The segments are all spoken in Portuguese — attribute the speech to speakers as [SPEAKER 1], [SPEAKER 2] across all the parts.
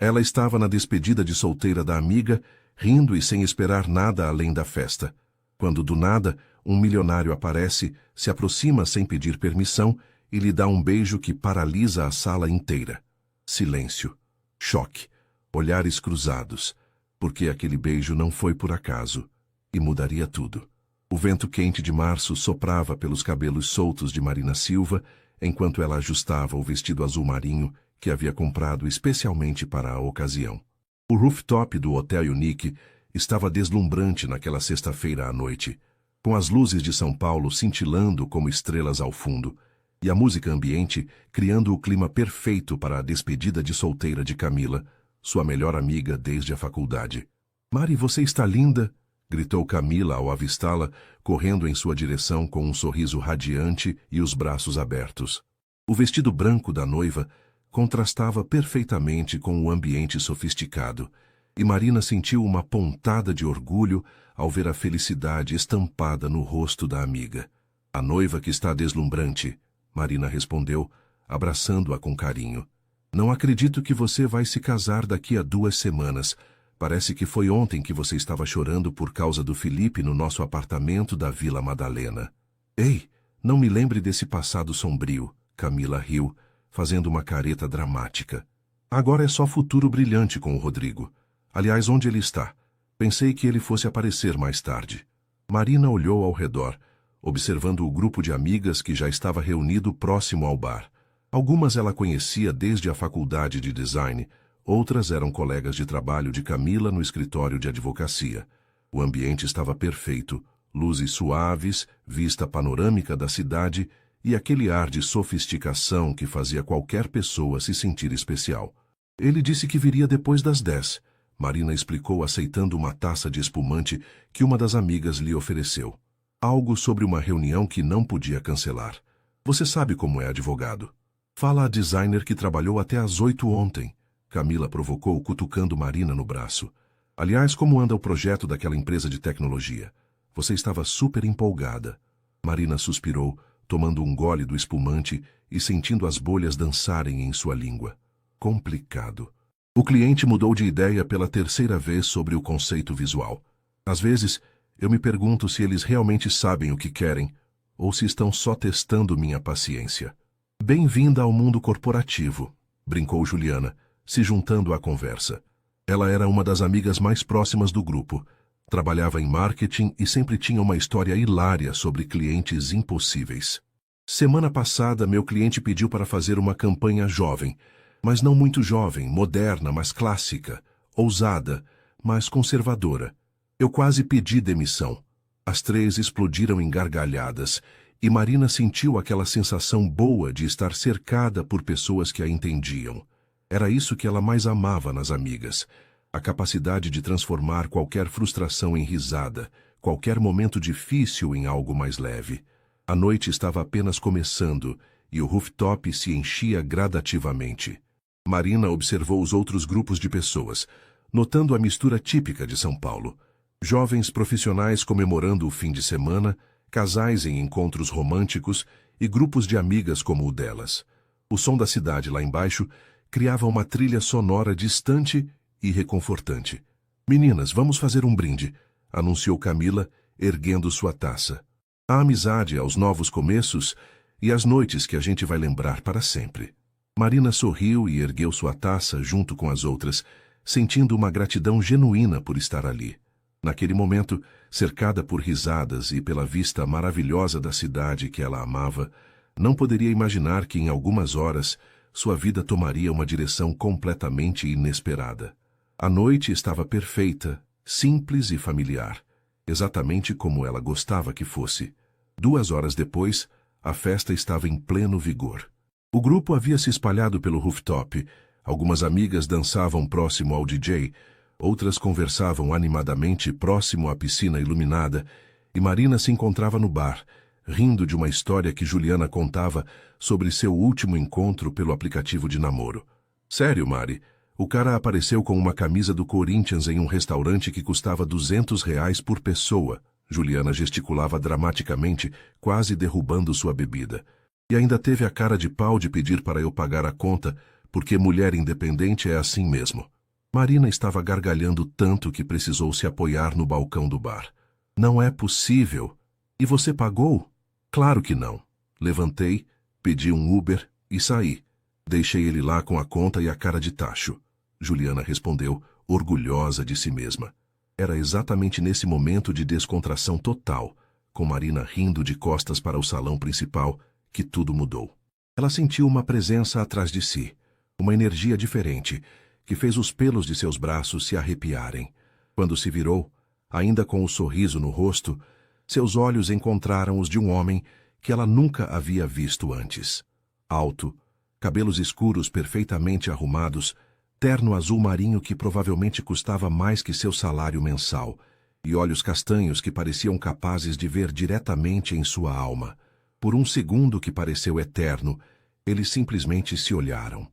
[SPEAKER 1] Ela estava na despedida de solteira da amiga, rindo e sem esperar nada além da festa. Quando do nada, um milionário aparece, se aproxima sem pedir permissão e lhe dá um beijo que paralisa a sala inteira. Silêncio. Choque. Olhares cruzados. Porque aquele beijo não foi por acaso. E mudaria tudo. O vento quente de março soprava pelos cabelos soltos de Marina Silva, enquanto ela ajustava o vestido azul marinho que havia comprado especialmente para a ocasião. O rooftop do Hotel Unique estava deslumbrante naquela sexta-feira à noite, com as luzes de São Paulo cintilando como estrelas ao fundo, e a música ambiente criando o clima perfeito para a despedida de solteira de Camila, sua melhor amiga desde a faculdade. "Mari, você está linda!" gritou Camila ao avistá-la, correndo em sua direção com um sorriso radiante e os braços abertos. O vestido branco da noiva contrastava perfeitamente com o ambiente sofisticado, e Marina sentiu uma pontada de orgulho ao ver a felicidade estampada no rosto da amiga. "A noiva que está deslumbrante", Marina respondeu, abraçando-a com carinho. "Não acredito que você vai se casar daqui a 2 semanas. Parece que foi ontem que você estava chorando por causa do Felipe no nosso apartamento da Vila Madalena." "Ei, não me lembre desse passado sombrio", Camila riu, fazendo uma careta dramática. "Agora é só futuro brilhante com o Rodrigo. Aliás, onde ele está? Pensei que ele fosse aparecer mais tarde." Marina olhou ao redor, observando o grupo de amigas que já estava reunido próximo ao bar. Algumas ela conhecia desde a faculdade de design, outras eram colegas de trabalho de Camila no escritório de advocacia. O ambiente estava perfeito, luzes suaves, vista panorâmica da cidade e aquele ar de sofisticação que fazia qualquer pessoa se sentir especial. "Ele disse que viria depois das 10, Marina explicou aceitando uma taça de espumante que uma das amigas lhe ofereceu. Algo sobre uma reunião que não podia cancelar. "Você sabe como é advogado. Fala a designer que trabalhou até às 8 ontem. Camila provocou, cutucando Marina no braço. "Aliás, como anda o projeto daquela empresa de tecnologia? Você estava super empolgada." Marina suspirou, tomando um gole do espumante e sentindo as bolhas dançarem em sua língua. Complicado. O cliente mudou de ideia pela 3ª vez sobre o conceito visual. Às vezes, eu me pergunto se eles realmente sabem o que querem ou se estão só testando minha paciência. "Bem-vinda ao mundo corporativo", brincou Juliana, se juntando à conversa. Ela era uma das amigas mais próximas do grupo. Trabalhava em marketing e sempre tinha uma história hilária sobre clientes impossíveis. "Semana passada, meu cliente pediu para fazer uma campanha jovem, mas não muito jovem, moderna, mas clássica, ousada, mas conservadora. Eu quase pedi demissão." As 3 explodiram em gargalhadas, e Marina sentiu aquela sensação boa de estar cercada por pessoas que a entendiam. Era isso que ela mais amava nas amigas, a capacidade de transformar qualquer frustração em risada, qualquer momento difícil em algo mais leve. A noite estava apenas começando, e o rooftop se enchia gradativamente. Marina observou os outros grupos de pessoas, notando a mistura típica de São Paulo. Jovens profissionais comemorando o fim de semana, casais em encontros românticos e grupos de amigas como o delas. O som da cidade lá embaixo criava uma trilha sonora distante e reconfortante. "Meninas, vamos fazer um brinde", anunciou Camila, erguendo sua taça. "A amizade, aos novos começos e às noites que a gente vai lembrar para sempre." Marina sorriu e ergueu sua taça junto com as outras, sentindo uma gratidão genuína por estar ali. Naquele momento, cercada por risadas e pela vista maravilhosa da cidade que ela amava, não poderia imaginar que em algumas horas sua vida tomaria uma direção completamente inesperada. A noite estava perfeita, simples e familiar, exatamente como ela gostava que fosse. 2 horas depois, a festa estava em pleno vigor. O grupo havia se espalhado pelo rooftop, algumas amigas dançavam próximo ao DJ, outras conversavam animadamente próximo à piscina iluminada, e Marina se encontrava no bar, rindo de uma história que Juliana contava sobre seu último encontro pelo aplicativo de namoro. "Sério, Mari, o cara apareceu com uma camisa do Corinthians em um restaurante que custava R$ 200 por pessoa." Juliana gesticulava dramaticamente, quase derrubando sua bebida. "E ainda teve a cara de pau de pedir para eu pagar a conta, porque mulher independente é assim mesmo. Marina estava gargalhando tanto que precisou se apoiar no balcão do bar. Não é possível. E você pagou? Claro que não. Levantei, pedi um Uber e saí. Deixei ele lá com a conta e a cara de tacho. Juliana respondeu, orgulhosa de si mesma. Era exatamente nesse momento de descontração total, com Marina rindo de costas para o salão principal, que tudo mudou. Ela sentiu uma presença atrás de si, uma energia diferente, que fez os pelos de seus braços se arrepiarem. Quando se virou, ainda com o sorriso no rosto, seus olhos encontraram os de um homem que ela nunca havia visto antes. Alto, cabelos escuros perfeitamente arrumados, terno azul marinho que provavelmente custava mais que seu salário mensal, e olhos castanhos que pareciam capazes de ver diretamente em sua alma. Por um segundo que pareceu eterno, eles simplesmente se olharam.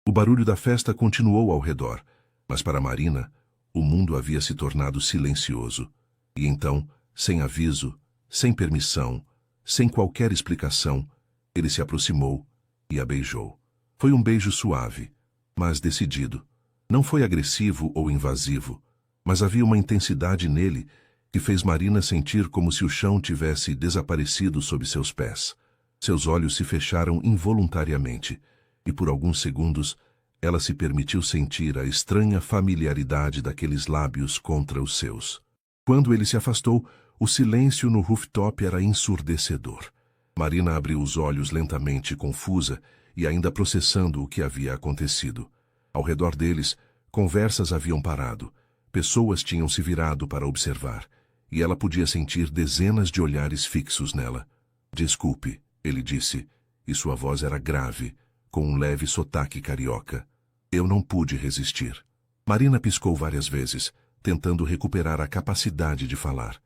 [SPEAKER 1] O barulho da festa continuou ao redor, mas para Marina, o mundo havia se tornado silencioso. E então, sem aviso, sem permissão, sem qualquer explicação, ele se aproximou e a beijou. Foi um beijo suave, mas decidido. Não foi agressivo ou invasivo, mas havia uma intensidade nele que fez Marina sentir como se o chão tivesse desaparecido sob seus pés. Seus olhos se fecharam involuntariamente, e por alguns segundos ela se permitiu sentir a estranha familiaridade daqueles lábios contra os seus. Quando ele se afastou, o silêncio no rooftop era ensurdecedor. Marina abriu os olhos lentamente, confusa, e ainda processando o que havia acontecido. Ao redor deles, conversas haviam parado, pessoas tinham se virado para observar, e ela podia sentir dezenas de olhares fixos nela. Desculpe, ele disse, e sua voz era grave, com um leve sotaque carioca. Eu não pude resistir. Marina piscou várias vezes, tentando recuperar a capacidade de falar.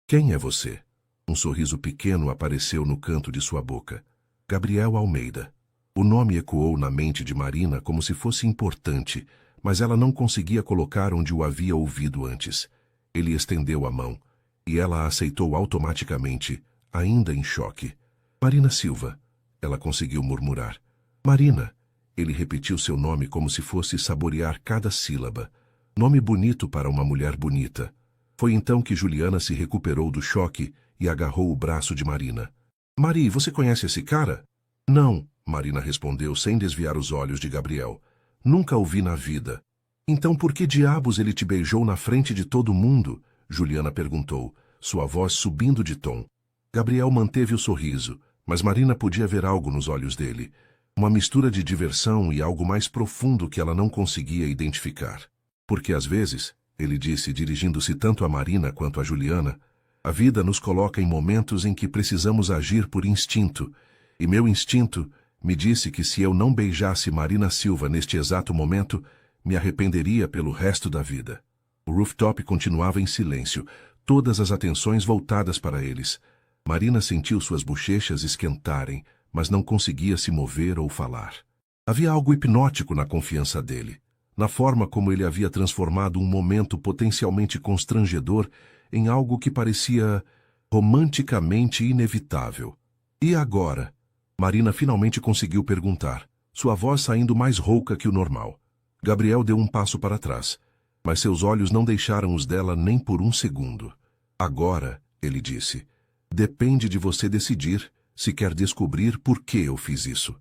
[SPEAKER 1] Quem é você? Um sorriso pequeno apareceu no canto de sua boca. Gabriel Almeida. O nome ecoou na mente de Marina como se fosse importante, mas ela não conseguia colocar onde o havia ouvido antes. Ele estendeu a mão, e ela a aceitou automaticamente, ainda em choque. Marina Silva, ela conseguiu murmurar. Marina. Ele repetiu seu nome como se fosse saborear cada sílaba. Nome bonito para uma mulher bonita. Foi então que Juliana se recuperou do choque e agarrou o braço de Marina. Mari, você conhece esse cara? Não, Marina respondeu sem desviar os olhos de Gabriel. Nunca o vi na vida. Então por que diabos ele te beijou na frente de todo mundo? Juliana perguntou, sua voz subindo de tom. Gabriel manteve o sorriso, mas Marina podia ver algo nos olhos dele. Uma mistura de diversão e algo mais profundo que ela não conseguia identificar. Porque às vezes, ele disse dirigindo-se tanto a Marina quanto a Juliana, a vida nos coloca em momentos em que precisamos agir por instinto, e meu instinto me disse que se eu não beijasse Marina Silva neste exato momento, me arrependeria pelo resto da vida. O rooftop continuava em silêncio, todas as atenções voltadas para eles. Marina sentiu suas bochechas esquentarem, mas não conseguia se mover ou falar. Havia algo hipnótico na confiança dele, na forma como ele havia transformado um momento potencialmente constrangedor em algo que parecia romanticamente inevitável. E agora? Marina finalmente conseguiu perguntar, sua voz saindo mais rouca que o normal. Gabriel deu um passo para trás, mas seus olhos não deixaram os dela nem por um segundo. Agora, ele disse, depende de você decidir se quer descobrir por que eu fiz isso.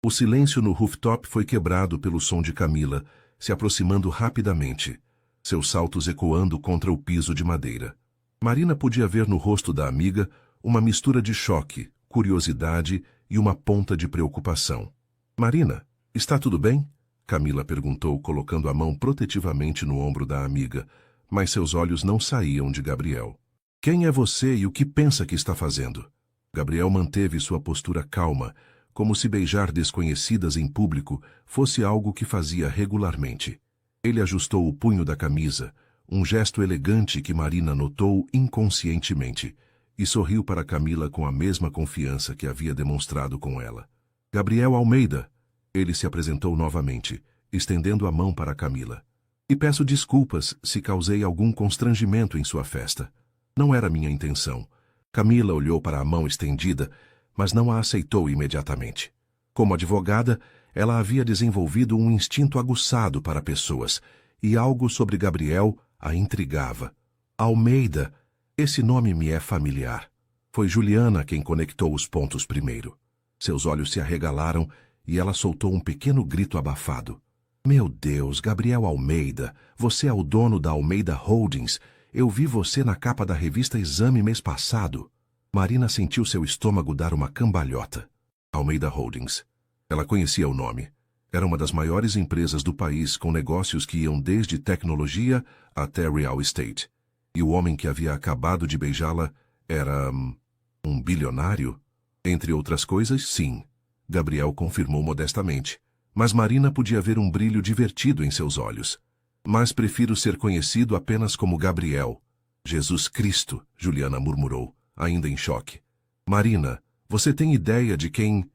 [SPEAKER 1] O silêncio no rooftop foi quebrado pelo som de Camila, se aproximando rapidamente, seus saltos ecoando contra o piso de madeira. Marina podia ver no rosto da amiga uma mistura de choque, curiosidade e uma ponta de preocupação. Marina, está tudo bem? Camila perguntou, colocando a mão protetivamente no ombro da amiga, mas seus olhos não saíam de Gabriel. Quem é você e o que pensa que está fazendo? Gabriel manteve sua postura calma, como se beijar desconhecidas em público fosse algo que fazia regularmente. Ele ajustou o punho da camisa, um gesto elegante que Marina notou inconscientemente, e sorriu para Camila com a mesma confiança que havia demonstrado com ela. Gabriel Almeida, ele se apresentou novamente, estendendo a mão para Camila. E peço desculpas se causei algum constrangimento em sua festa. Não era minha intenção. Camila olhou para a mão estendida, mas não a aceitou imediatamente. Como advogada, ela havia desenvolvido um instinto aguçado para pessoas, e algo sobre Gabriel a intrigava. Almeida, esse nome me é familiar. Foi Juliana quem conectou os pontos primeiro. Seus olhos se arregalaram e ela soltou um pequeno grito abafado. Meu Deus, Gabriel Almeida, você é o dono da Almeida Holdings. Eu vi você na capa da revista Exame mês passado. Marina sentiu seu estômago dar uma cambalhota. Almeida Holdings. Ela conhecia o nome. Era uma das maiores empresas do país, com negócios que iam desde tecnologia até real estate. E o homem que havia acabado de beijá-la era... um bilionário? Entre outras coisas, sim. Gabriel confirmou modestamente. Mas Marina podia ver um brilho divertido em seus olhos. Mas prefiro ser conhecido apenas como Gabriel. Jesus Cristo, Juliana murmurou, ainda em choque. Marina, você tem ideia de quem...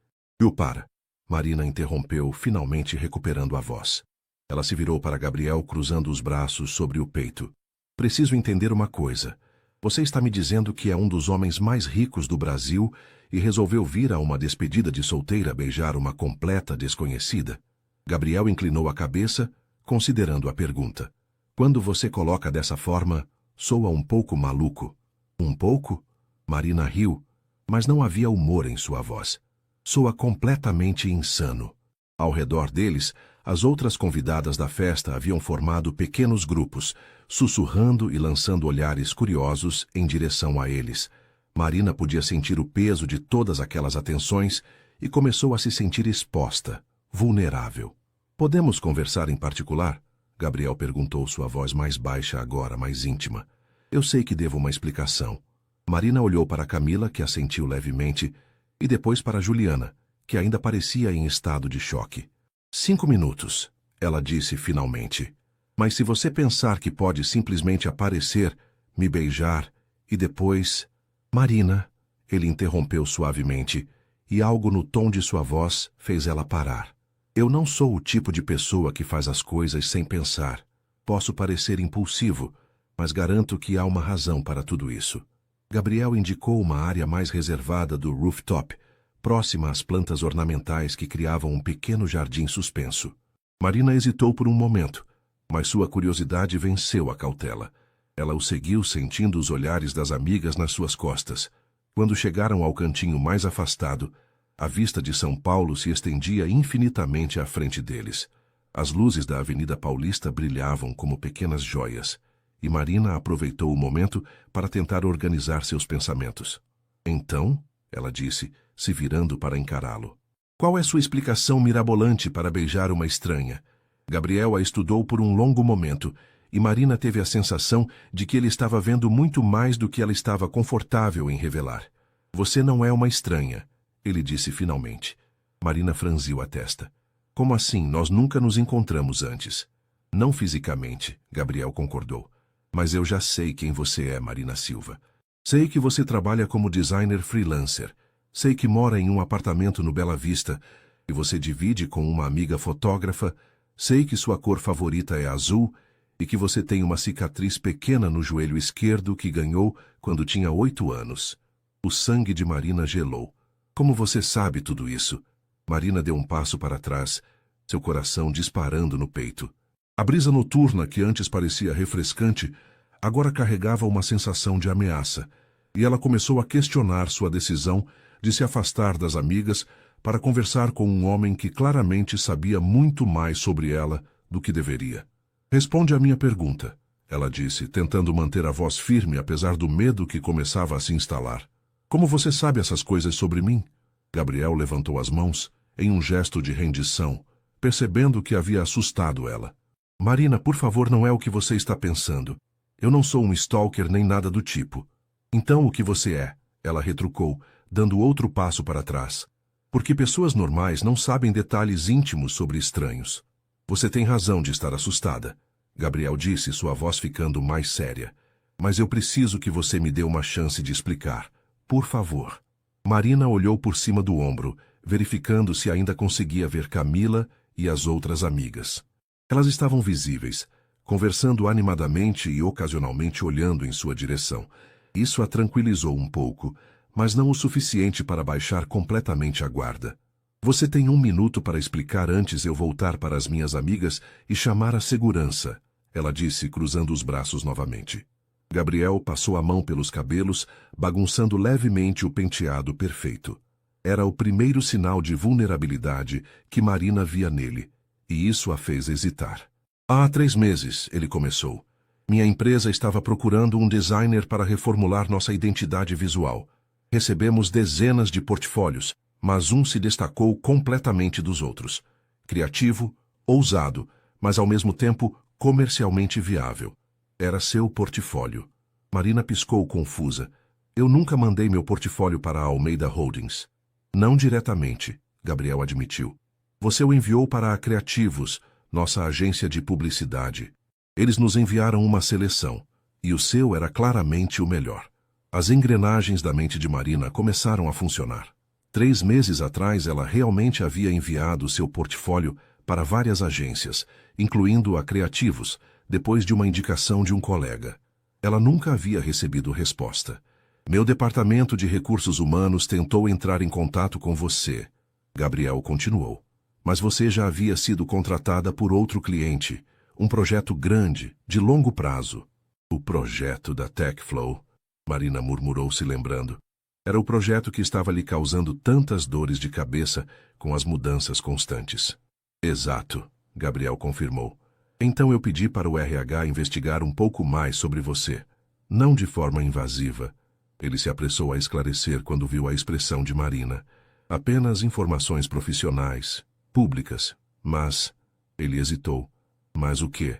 [SPEAKER 1] Para. Marina interrompeu, finalmente recuperando a voz. Ela se virou para Gabriel, cruzando os braços sobre o peito. Preciso entender uma coisa. Você está me dizendo que é um dos homens mais ricos do Brasil e resolveu vir a uma despedida de solteira beijar uma completa desconhecida? Gabriel inclinou a cabeça, considerando a pergunta. Quando você coloca dessa forma, soa um pouco maluco. Um pouco? Marina riu, mas não havia humor em sua voz. Soa completamente insano. Ao redor deles, as outras convidadas da festa haviam formado pequenos grupos, sussurrando e lançando olhares curiosos em direção a eles. Marina podia sentir o peso de todas aquelas atenções e começou a se sentir exposta, vulnerável. Podemos conversar em particular? Gabriel perguntou, sua voz mais baixa agora, mais íntima. Eu sei que devo uma explicação. Marina olhou para Camila, que assentiu levemente, e depois para Juliana, que ainda parecia em estado de choque. 5 minutos, ela disse finalmente. Mas se você pensar que pode simplesmente aparecer, me beijar, e depois... Marina, ele interrompeu suavemente, e algo no tom de sua voz fez ela parar. Eu não sou o tipo de pessoa que faz as coisas sem pensar. Posso parecer impulsivo, mas garanto que há uma razão para tudo isso. Gabriel indicou uma área mais reservada do rooftop, próxima às plantas ornamentais que criavam um pequeno jardim suspenso. Marina hesitou por um momento, mas sua curiosidade venceu a cautela. Ela o seguiu, sentindo os olhares das amigas nas suas costas. Quando chegaram ao cantinho mais afastado, a vista de São Paulo se estendia infinitamente à frente deles. As luzes da Avenida Paulista brilhavam como pequenas joias, e Marina aproveitou o momento para tentar organizar seus pensamentos. Então, ela disse, se virando para encará-lo. Qual é sua explicação mirabolante para beijar uma estranha? Gabriel a estudou por um longo momento, e Marina teve a sensação de que ele estava vendo muito mais do que ela estava confortável em revelar. Você não é uma estranha, ele disse finalmente. Marina franziu a testa. Como assim? Nós nunca nos encontramos antes. Não fisicamente, Gabriel concordou. Mas eu já sei quem você é, Marina Silva. Sei que você trabalha como designer freelancer. Sei que mora em um apartamento no Bela Vista e você divide com uma amiga fotógrafa. Sei que sua cor favorita é azul e que você tem uma cicatriz pequena no joelho esquerdo que ganhou quando tinha 8 anos. O sangue de Marina gelou. Como você sabe tudo isso? Marina deu um passo para trás, seu coração disparando no peito. A brisa noturna, que antes parecia refrescante, agora carregava uma sensação de ameaça, e ela começou a questionar sua decisão de se afastar das amigas para conversar com um homem que claramente sabia muito mais sobre ela do que deveria. Responde à minha pergunta, ela disse, tentando manter a voz firme apesar do medo que começava a se instalar. Como você sabe essas coisas sobre mim? Gabriel levantou as mãos em um gesto de rendição, percebendo que havia assustado ela. Marina, por favor, não é o que você está pensando. Eu não sou um stalker nem nada do tipo. Então o que você é? Ela retrucou, dando outro passo para trás. Porque pessoas normais não sabem detalhes íntimos sobre estranhos. Você tem razão de estar assustada, Gabriel disse, sua voz ficando mais séria. Mas eu preciso que você me dê uma chance de explicar. Por favor. Marina olhou por cima do ombro, verificando se ainda conseguia ver Camila e as outras amigas. Elas estavam visíveis, conversando animadamente e ocasionalmente olhando em sua direção. Isso a tranquilizou um pouco, mas não o suficiente para baixar completamente a guarda. Você tem 1 minuto para explicar antes eu voltar para as minhas amigas e chamar a segurança, ela disse, cruzando os braços novamente. Gabriel passou a mão pelos cabelos, bagunçando levemente o penteado perfeito. Era o primeiro sinal de vulnerabilidade que Marina via nele, e isso a fez hesitar. Há 3 meses, ele começou. Minha empresa estava procurando um designer para reformular nossa identidade visual. Recebemos dezenas de portfólios, mas um se destacou completamente dos outros. Criativo, ousado, mas ao mesmo tempo comercialmente viável. Era seu portfólio. Marina piscou confusa. Eu nunca mandei meu portfólio para a Almeida Holdings. Não diretamente, Gabriel admitiu. Você o enviou para a Criativos, nossa agência de publicidade. Eles nos enviaram uma seleção, e o seu era claramente o melhor. As engrenagens da mente de Marina começaram a funcionar. 3 meses atrás ela realmente havia enviado seu portfólio para várias agências, incluindo a Criativos, depois de uma indicação de um colega. Ela nunca havia recebido resposta. Meu departamento de recursos humanos tentou entrar em contato com você, Gabriel continuou. Mas você já havia sido contratada por outro cliente, um projeto grande, de longo prazo. O projeto da TechFlow, Marina murmurou se lembrando. Era o projeto que estava lhe causando tantas dores de cabeça com as mudanças constantes. Exato, Gabriel confirmou. Então eu pedi para o RH investigar um pouco mais sobre você. Não de forma invasiva. Ele se apressou a esclarecer quando viu a expressão de Marina. Apenas informações profissionais, públicas. Mas... Ele hesitou. Mas o quê?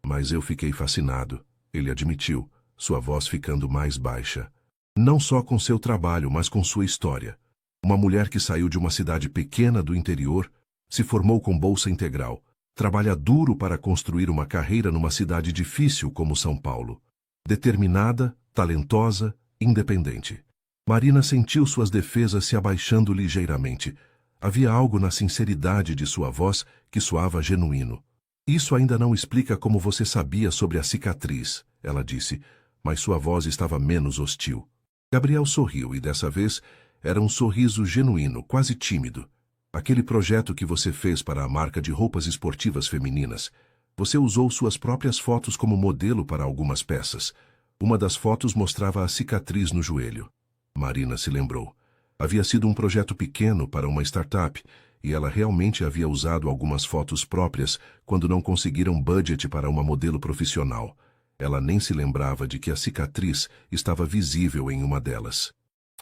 [SPEAKER 1] Mas eu fiquei fascinado. Ele admitiu, sua voz ficando mais baixa. Não só com seu trabalho, mas com sua história. Uma mulher que saiu de uma cidade pequena do interior, se formou com bolsa integral, trabalha duro para construir uma carreira numa cidade difícil como São Paulo. Determinada, talentosa, independente. Marina sentiu suas defesas se abaixando ligeiramente. Havia algo na sinceridade de sua voz que soava genuíno. Isso ainda não explica como você sabia sobre a cicatriz, ela disse, mas sua voz estava menos hostil. Gabriel sorriu e dessa vez era um sorriso genuíno, quase tímido. Aquele projeto que você fez para a marca de roupas esportivas femininas. Você usou suas próprias fotos como modelo para algumas peças. Uma das fotos mostrava a cicatriz no joelho. Marina se lembrou. Havia sido um projeto pequeno para uma startup e ela realmente havia usado algumas fotos próprias quando não conseguiram budget para uma modelo profissional. Ela nem se lembrava de que a cicatriz estava visível em uma delas.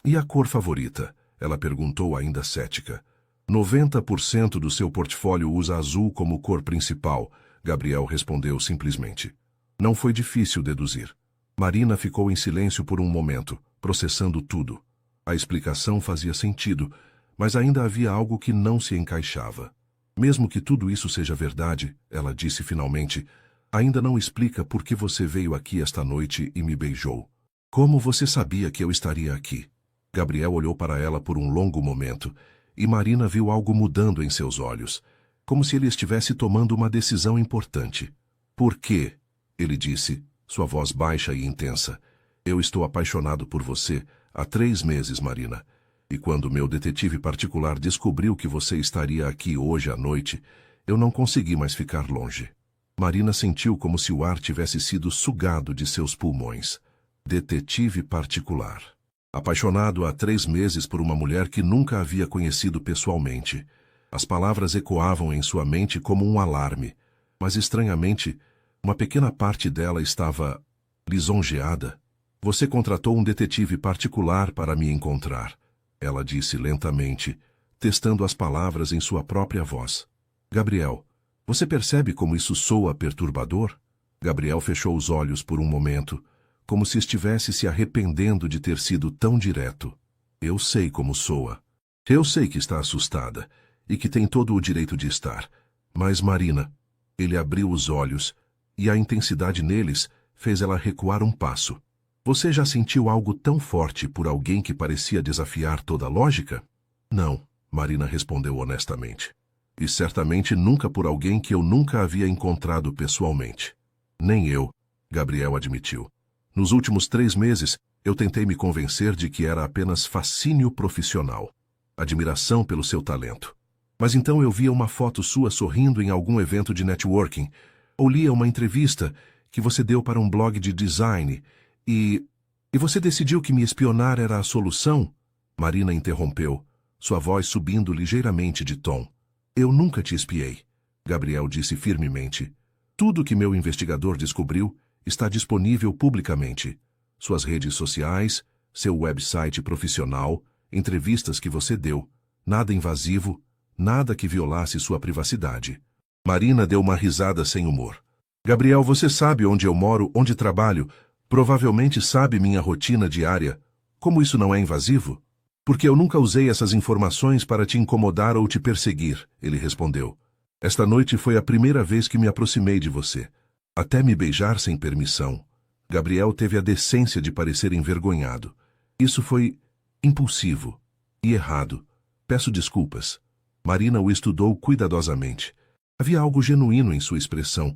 [SPEAKER 1] E a cor favorita? Ela perguntou ainda cética. 90% do seu portfólio usa azul como cor principal, Gabriel respondeu simplesmente. Não foi difícil deduzir. Marina ficou em silêncio por um momento, processando tudo. A explicação fazia sentido, mas ainda havia algo que não se encaixava. Mesmo que tudo isso seja verdade, ela disse finalmente, ainda não explica por que você veio aqui esta noite e me beijou. Como você sabia que eu estaria aqui? Gabriel olhou para ela por um longo momento, e Marina viu algo mudando em seus olhos, como se ele estivesse tomando uma decisão importante. Por quê? Ele disse, sua voz baixa e intensa. Eu estou apaixonado por você há 3 meses, Marina. E quando meu detetive particular descobriu que você estaria aqui hoje à noite, eu não consegui mais ficar longe. Marina sentiu como se o ar tivesse sido sugado de seus pulmões. Detetive particular. Apaixonado há 3 meses por uma mulher que nunca havia conhecido pessoalmente. As palavras ecoavam em sua mente como um alarme, mas estranhamente, uma pequena parte dela estava lisonjeada. Você contratou um detetive particular para me encontrar, ela disse lentamente, testando as palavras em sua própria voz. Gabriel, você percebe como isso soa perturbador? Gabriel fechou os olhos por um momento, como se estivesse se arrependendo de ter sido tão direto. Eu sei como soa. Eu sei que está assustada e que tem todo o direito de estar. Mas, Marina, ele abriu os olhos e a intensidade neles fez ela recuar um passo. Você já sentiu algo tão forte por alguém que parecia desafiar toda a lógica? Não, Marina respondeu honestamente. E certamente nunca por alguém que eu nunca havia encontrado pessoalmente. Nem eu, Gabriel admitiu. Nos últimos 3 meses, eu tentei me convencer de que era apenas fascínio profissional. Admiração pelo seu talento. Mas então eu via uma foto sua sorrindo em algum evento de networking, ou lia uma entrevista que você deu para um blog de design, e você decidiu que me espionar era a solução? Marina interrompeu, sua voz subindo ligeiramente de tom. Eu nunca te espiei, Gabriel disse firmemente. Tudo que meu investigador descobriu está disponível publicamente. Suas redes sociais, seu website profissional, entrevistas que você deu. Nada invasivo, nada que violasse sua privacidade. Marina deu uma risada sem humor. Gabriel, você sabe onde eu moro, onde trabalho, provavelmente sabe minha rotina diária. Como isso não é invasivo? Porque eu nunca usei essas informações para te incomodar ou te perseguir, ele respondeu. Esta noite foi a primeira vez que me aproximei de você. Até me beijar sem permissão. Gabriel teve a decência de parecer envergonhado. Isso foi impulsivo e errado. Peço desculpas. Marina o estudou cuidadosamente. Havia algo genuíno em sua expressão,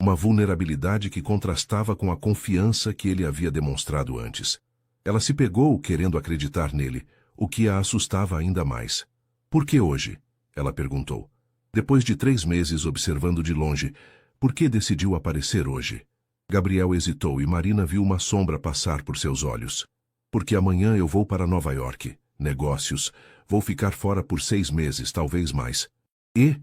[SPEAKER 1] uma vulnerabilidade que contrastava com a confiança que ele havia demonstrado antes. Ela se pegou querendo acreditar nele, o que a assustava ainda mais. Por que hoje? Ela perguntou. Depois de 3 meses observando de longe, por que decidiu aparecer hoje? Gabriel hesitou e Marina viu uma sombra passar por seus olhos. Porque amanhã eu vou para Nova York. Negócios. Vou ficar fora por 6 meses, talvez mais. E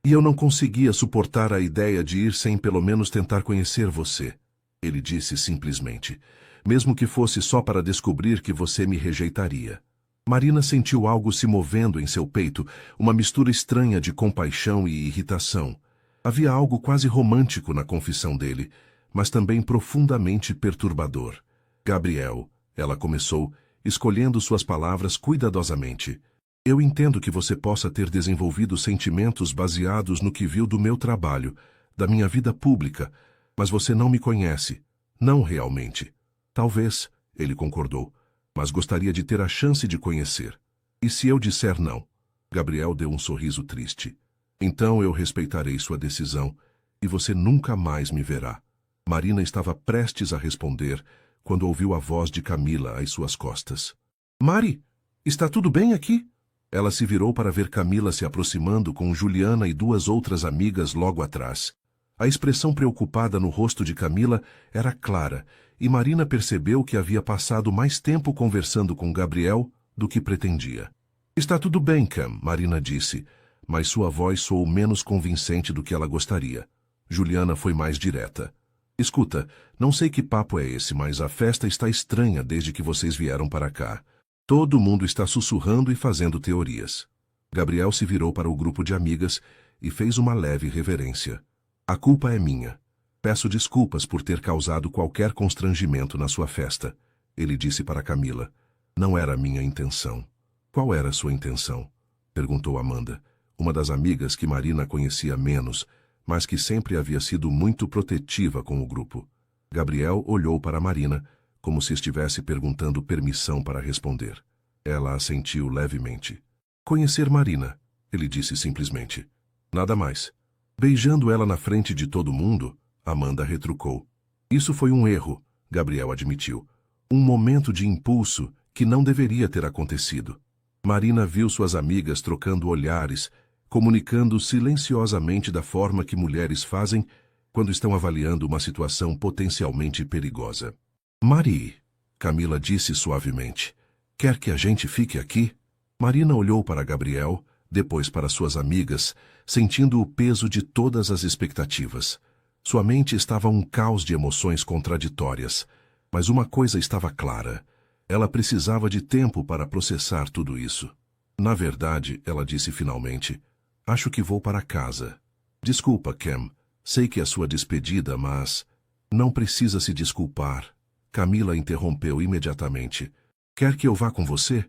[SPEAKER 1] eu não conseguia suportar a ideia de ir sem pelo menos tentar conhecer você. Ele disse simplesmente. Mesmo que fosse só para descobrir que você me rejeitaria. Marina sentiu algo se movendo em seu peito, uma mistura estranha de compaixão e irritação. Havia algo quase romântico na confissão dele, mas também profundamente perturbador. Gabriel, ela começou, escolhendo suas palavras cuidadosamente. Eu entendo que você possa ter desenvolvido sentimentos baseados no que viu do meu trabalho, da minha vida pública, mas você não me conhece. Não realmente. Talvez, ele concordou, mas gostaria de ter a chance de conhecer. E se eu disser não? Gabriel deu um sorriso triste. Então eu respeitarei sua decisão, e você nunca mais me verá. Marina estava prestes a responder, quando ouviu a voz de Camila às suas costas. Mari, está tudo bem aqui? Ela se virou para ver Camila se aproximando com Juliana e 2 outras amigas logo atrás. A expressão preocupada no rosto de Camila era clara, e Marina percebeu que havia passado mais tempo conversando com Gabriel do que pretendia. Está tudo bem, Cam, Marina disse, mas sua voz soou menos convincente do que ela gostaria. Juliana foi mais direta. Escuta, não sei que papo é esse, mas a festa está estranha desde que vocês vieram para cá. Todo mundo está sussurrando e fazendo teorias. Gabriel se virou para o grupo de amigas e fez uma leve reverência. A culpa é minha. Peço desculpas por ter causado qualquer constrangimento na sua festa, ele disse para Camila. Não era minha intenção. Qual era sua intenção? Perguntou Amanda, uma das amigas que Marina conhecia menos, mas que sempre havia sido muito protetiva com o grupo. Gabriel olhou para Marina, como se estivesse perguntando permissão para responder. Ela assentiu levemente. Conhecer Marina, ele disse simplesmente. Nada mais. Beijando ela na frente de todo mundo, Amanda retrucou. Isso foi um erro, Gabriel admitiu. Um momento de impulso que não deveria ter acontecido. Marina viu suas amigas trocando olhares, comunicando silenciosamente da forma que mulheres fazem quando estão avaliando uma situação potencialmente perigosa. Mari, Camila disse suavemente, quer que a gente fique aqui? Marina olhou para Gabriel, depois para suas amigas, sentindo o peso de todas as expectativas. Sua mente estava um caos de emoções contraditórias, mas uma coisa estava clara. Ela precisava de tempo para processar tudo isso. Na verdade, ela disse finalmente, acho que vou para casa. Desculpa, Cam. Sei que é sua despedida, mas... Não precisa se desculpar. Camila interrompeu imediatamente. Quer que eu vá com você?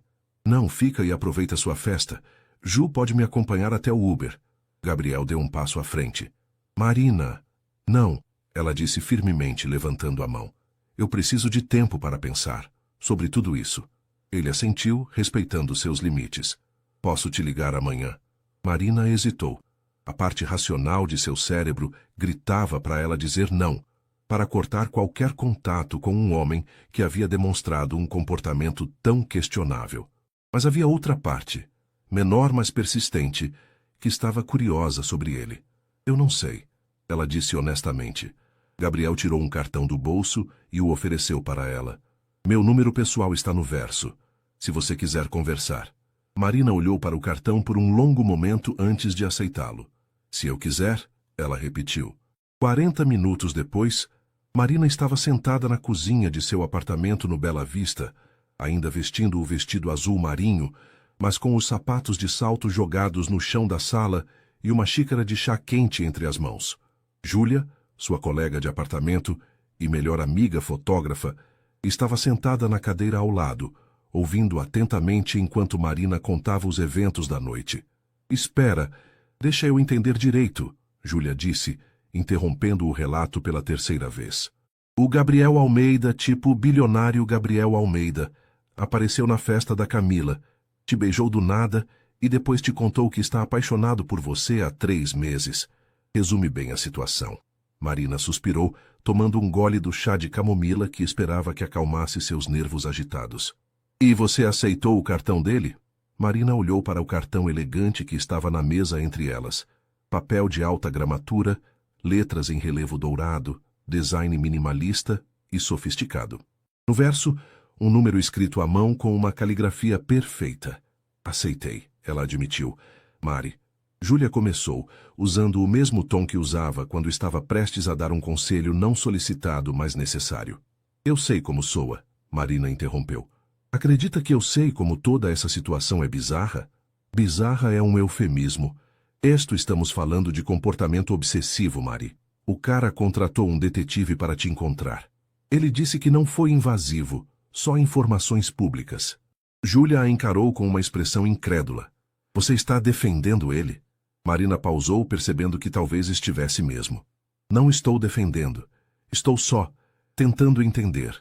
[SPEAKER 1] Não, fica e aproveita sua festa. Ju pode me acompanhar até o Uber. Gabriel deu um passo à frente. Marina... Não, ela disse firmemente, levantando a mão. Eu preciso de tempo para pensar sobre tudo isso. Ele assentiu, respeitando seus limites. Posso te ligar amanhã? Marina hesitou. A parte racional de seu cérebro gritava para ela dizer não, para cortar qualquer contato com um homem que havia demonstrado um comportamento tão questionável. Mas havia outra parte, menor mas persistente, que estava curiosa sobre ele. Eu não sei, ela disse honestamente. Gabriel tirou um cartão do bolso e o ofereceu para ela. Meu número pessoal está no verso, se você quiser conversar. Marina olhou para o cartão por um longo momento antes de aceitá-lo. Se eu quiser, ela repetiu. 40 minutos depois, Marina estava sentada na cozinha de seu apartamento no Bela Vista, ainda vestindo o vestido azul marinho, mas com os sapatos de salto jogados no chão da sala e uma xícara de chá quente entre as mãos. Júlia, sua colega de apartamento e melhor amiga fotógrafa, estava sentada na cadeira ao lado, ouvindo atentamente enquanto Marina contava os eventos da noite. Espera, deixa eu entender direito, Júlia disse, interrompendo o relato pela terceira vez. O Gabriel Almeida, tipo bilionário Gabriel Almeida, apareceu na festa da Camila, te beijou do nada e depois te contou que está apaixonado por você há 3 meses. Resume bem a situação. Marina suspirou, tomando um gole do chá de camomila que esperava que acalmasse seus nervos agitados. E você aceitou o cartão dele? Marina olhou para o cartão elegante que estava na mesa entre elas. Papel de alta gramatura, letras em relevo dourado, design minimalista e sofisticado. No verso, um número escrito à mão com uma caligrafia perfeita. Aceitei, ela admitiu. Mari. Júlia começou, usando o mesmo tom que usava quando estava prestes a dar um conselho não solicitado, mas necessário. Eu sei como soa, Marina interrompeu. Acredita que eu sei como toda essa situação é bizarra? Bizarra é um eufemismo. Estamos falando de comportamento obsessivo, Mari. O cara contratou um detetive para te encontrar. Ele disse que não foi invasivo, só informações públicas. Júlia a encarou com uma expressão incrédula. Você está defendendo ele? Marina pausou, percebendo que talvez estivesse mesmo. Não estou defendendo. Estou só tentando entender.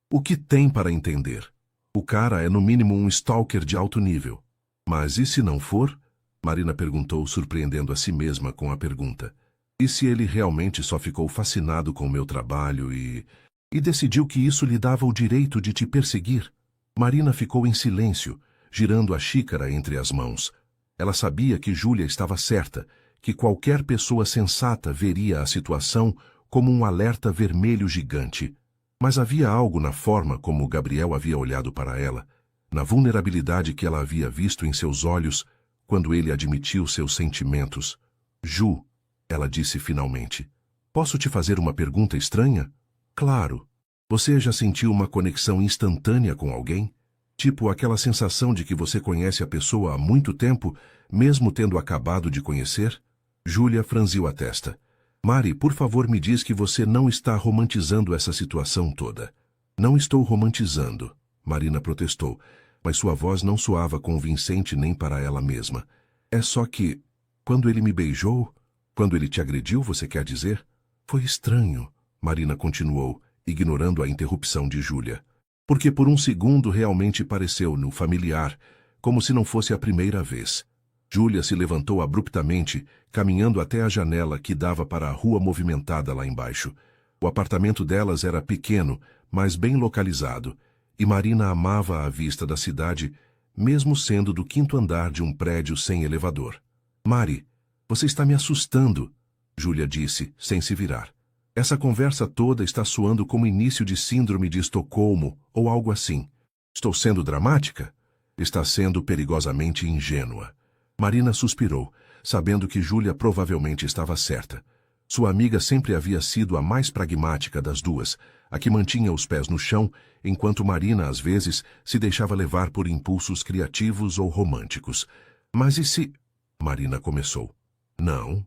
[SPEAKER 1] O que tem para entender? O cara é no mínimo um stalker de alto nível. Mas e se não for? Marina perguntou, surpreendendo a si mesma com a pergunta. E se ele realmente só ficou fascinado com o meu trabalho e decidiu que isso lhe dava o direito de te perseguir? Marina ficou em silêncio, girando a xícara entre as mãos. Ela sabia que Júlia estava certa, que qualquer pessoa sensata veria a situação como um alerta vermelho gigante. Mas havia algo na forma como Gabriel havia olhado para ela, na vulnerabilidade que ela havia visto em seus olhos quando ele admitiu seus sentimentos. Ju, ela disse finalmente, posso te fazer uma pergunta estranha? Claro. Você já sentiu uma conexão instantânea com alguém? Tipo aquela sensação de que você conhece a pessoa há muito tempo, mesmo tendo acabado de conhecer? Júlia franziu a testa. Mari, por favor, me diz que você não está romantizando essa situação toda. Não estou romantizando, Marina protestou, mas sua voz não soava convincente nem para ela mesma. É só que, quando ele me beijou, quando ele te agrediu, você quer dizer? Foi estranho, Marina continuou, ignorando a interrupção de Júlia. Porque por um segundo realmente pareceu-no familiar, como se não fosse a primeira vez. Júlia se levantou abruptamente, caminhando até a janela que dava para a rua movimentada lá embaixo. O apartamento delas era pequeno, mas bem localizado, e Marina amava a vista da cidade, mesmo sendo do 5º andar de um prédio sem elevador. Mari, você está me assustando, Júlia disse, sem se virar. Essa conversa toda está soando como início de síndrome de Estocolmo ou algo assim. Estou sendo dramática? Está sendo perigosamente ingênua. Marina suspirou, sabendo que Júlia provavelmente estava certa. Sua amiga sempre havia sido a mais pragmática das duas, a que mantinha os pés no chão, enquanto Marina, às vezes, se deixava levar por impulsos criativos ou românticos. Mas e se... Marina começou. Não.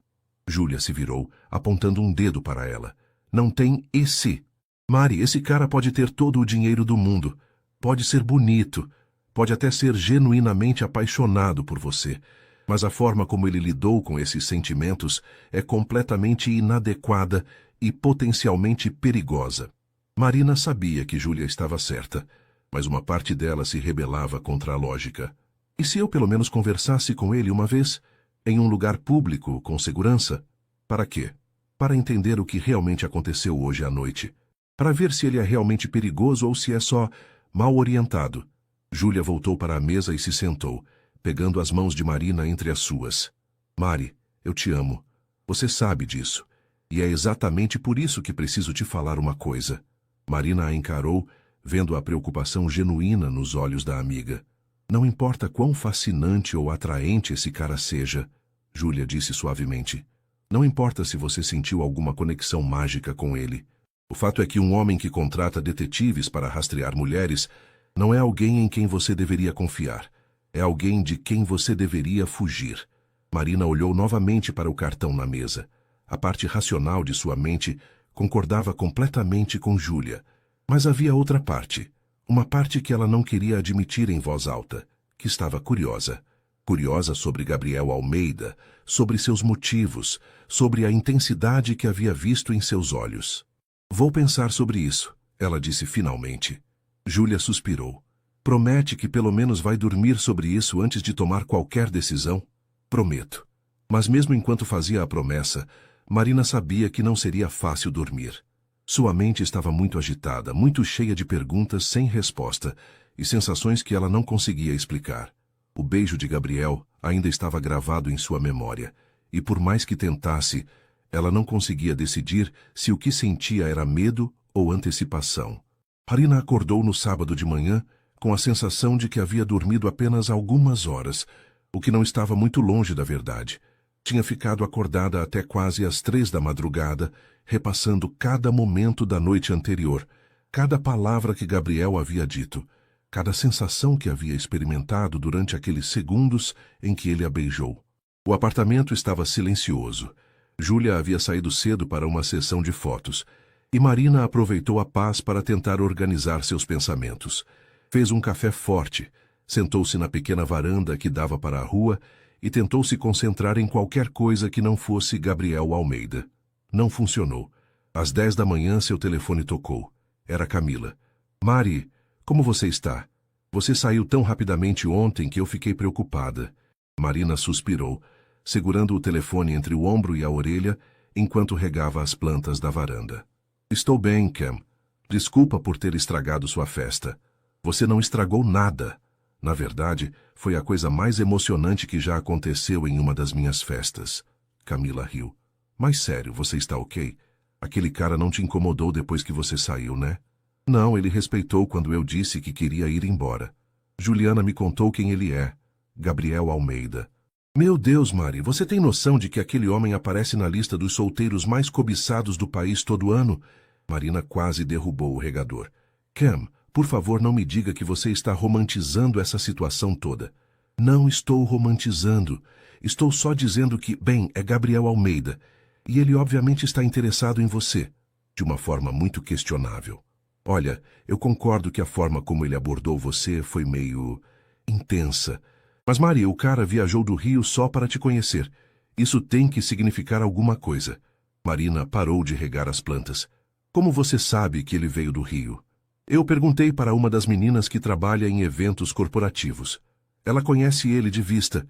[SPEAKER 1] Júlia se virou, apontando um dedo para ela. Não tem e se. Mari, esse cara pode ter todo o dinheiro do mundo. Pode ser bonito. Pode até ser genuinamente apaixonado por você. Mas a forma como ele lidou com esses sentimentos é completamente inadequada e potencialmente perigosa. Marina sabia que Júlia estava certa, mas uma parte dela se rebelava contra a lógica. E se eu pelo menos conversasse com ele uma vez, em um lugar público, com segurança? Para quê? Para entender o que realmente aconteceu hoje à noite. Para ver se ele é realmente perigoso ou se é só mal orientado. Júlia voltou para a mesa e se sentou, pegando as mãos de Marina entre as suas. Mari, eu te amo. Você sabe disso. E é exatamente por isso que preciso te falar uma coisa. Marina a encarou, vendo a preocupação genuína nos olhos da amiga. Não importa quão fascinante ou atraente esse cara seja, Júlia disse suavemente. Não importa se você sentiu alguma conexão mágica com ele. O fato é que um homem que contrata detetives para rastrear mulheres não é alguém em quem você deveria confiar. É alguém de quem você deveria fugir. Marina olhou novamente para o cartão na mesa. A parte racional de sua mente concordava completamente com Júlia. Mas havia outra parte. Uma parte que ela não queria admitir em voz alta, que estava curiosa. Curiosa sobre Gabriel Almeida, sobre seus motivos, sobre a intensidade que havia visto em seus olhos. Vou pensar sobre isso, ela disse finalmente. Júlia suspirou. Promete que pelo menos vai dormir sobre isso antes de tomar qualquer decisão? Prometo. Mas mesmo enquanto fazia a promessa, Marina sabia que não seria fácil dormir. Sua mente estava muito agitada, muito cheia de perguntas sem resposta e sensações que ela não conseguia explicar. O beijo de Gabriel ainda estava gravado em sua memória, e por mais que tentasse, ela não conseguia decidir se o que sentia era medo ou antecipação. Marina acordou no sábado de manhã com a sensação de que havia dormido apenas algumas horas, o que não estava muito longe da verdade. Tinha ficado acordada até quase às 3 da madrugada, repassando cada momento da noite anterior, cada palavra que Gabriel havia dito, cada sensação que havia experimentado durante aqueles segundos em que ele a beijou. O apartamento estava silencioso. Júlia havia saído cedo para uma sessão de fotos, e Marina aproveitou a paz para tentar organizar seus pensamentos. Fez um café forte, sentou-se na pequena varanda que dava para a rua e tentou se concentrar em qualquer coisa que não fosse Gabriel Almeida. Não funcionou. Às 10 da manhã seu telefone tocou. Era Camila. Mari, como você está? Você saiu tão rapidamente ontem que eu fiquei preocupada. Marina suspirou, segurando o telefone entre o ombro e a orelha, enquanto regava as plantas da varanda. Estou bem, Cam. Desculpa por ter estragado sua festa. Você não estragou nada. Na verdade, foi a coisa mais emocionante que já aconteceu em uma das minhas festas. Camila riu. Mas sério, você está ok? Aquele cara não te incomodou depois que você saiu, né? Não, ele respeitou quando eu disse que queria ir embora. Juliana me contou quem ele é. Gabriel Almeida. Meu Deus, Mari, você tem noção de que aquele homem aparece na lista dos solteiros mais cobiçados do país todo ano? Marina quase derrubou o regador. Cam, por favor, não me diga que você está romantizando essa situação toda. Não estou romantizando. Estou só dizendo que, bem, é Gabriel Almeida. E ele obviamente está interessado em você. De uma forma muito questionável. Olha, eu concordo que a forma como ele abordou você foi meio intensa. Mas, Mari, o cara viajou do Rio só para te conhecer. Isso tem que significar alguma coisa. Marina parou de regar as plantas. Como você sabe que ele veio do Rio? Eu perguntei para uma das meninas que trabalha em eventos corporativos. Ela conhece ele de vista.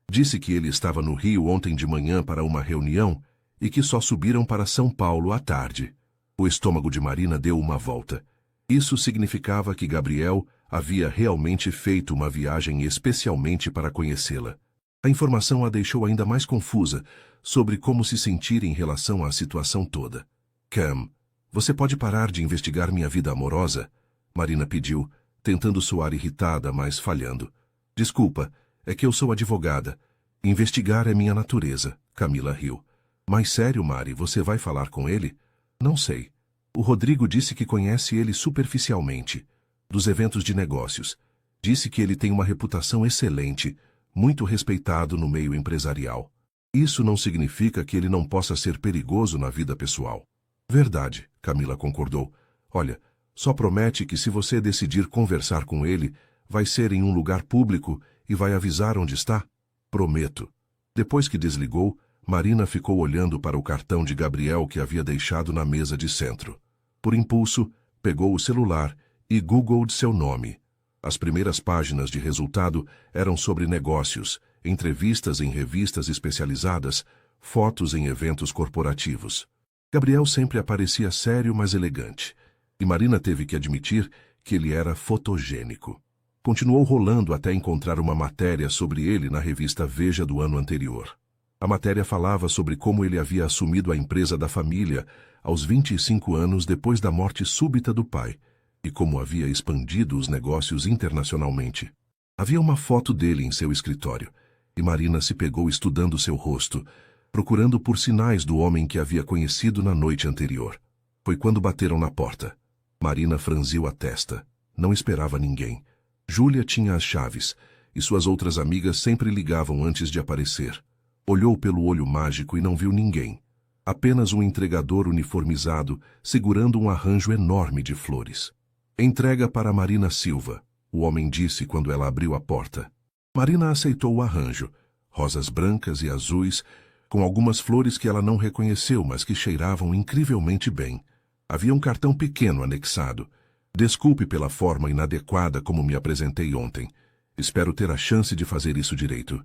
[SPEAKER 1] Disse que ele estava no Rio ontem de manhã para uma reunião e que só subiram para São Paulo à tarde. O estômago de Marina deu uma volta. Isso significava que Gabriel havia realmente feito uma viagem especialmente para conhecê-la. A informação a deixou ainda mais confusa sobre como se sentir em relação à situação toda. Cam, você pode parar de investigar minha vida amorosa? Marina pediu, tentando soar irritada, mas falhando. Desculpa, é que eu sou advogada. Investigar é minha natureza, Camila riu. Mas sério, Mari, você vai falar com ele? Não sei. O Rodrigo disse que conhece ele superficialmente, dos eventos de negócios. Disse que ele tem uma reputação excelente, muito respeitado no meio empresarial. Isso não significa que ele não possa ser perigoso na vida pessoal. Verdade, Camila concordou. Olha, só promete que se você decidir conversar com ele, vai ser em um lugar público e vai avisar onde está? Prometo. Depois que desligou, Marina ficou olhando para o cartão de Gabriel que havia deixado na mesa de centro. Por impulso, pegou o celular e googlou seu nome. As primeiras páginas de resultado eram sobre negócios, entrevistas em revistas especializadas, fotos em eventos corporativos. Gabriel sempre aparecia sério, mas elegante, e Marina teve que admitir que ele era fotogênico. Continuou rolando até encontrar uma matéria sobre ele na revista Veja do ano anterior. A matéria falava sobre como ele havia assumido a empresa da família aos 25 anos depois da morte súbita do pai, e como havia expandido os negócios internacionalmente. Havia uma foto dele em seu escritório, e Marina se pegou estudando seu rosto, procurando por sinais do homem que havia conhecido na noite anterior. Foi quando bateram na porta. Marina franziu a testa. Não esperava ninguém. Júlia tinha as chaves, e suas outras amigas sempre ligavam antes de aparecer. Olhou pelo olho mágico e não viu ninguém. Apenas um entregador uniformizado, segurando um arranjo enorme de flores. Entrega para Marina Silva, o homem disse quando ela abriu a porta. Marina aceitou o arranjo, rosas brancas e azuis, com algumas flores que ela não reconheceu, mas que cheiravam incrivelmente bem. Havia um cartão pequeno anexado. Desculpe pela forma inadequada como me apresentei ontem. Espero ter a chance de fazer isso direito.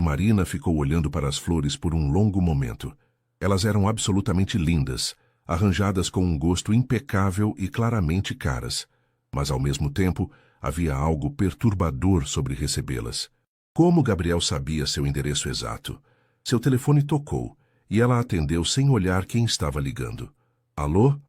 [SPEAKER 1] Marina ficou olhando para as flores por um longo momento. Elas eram absolutamente lindas, arranjadas com um gosto impecável e claramente caras. Mas, ao mesmo tempo, havia algo perturbador sobre recebê-las. Como Gabriel sabia seu endereço exato? Seu telefone tocou, e ela atendeu sem olhar quem estava ligando. Alô?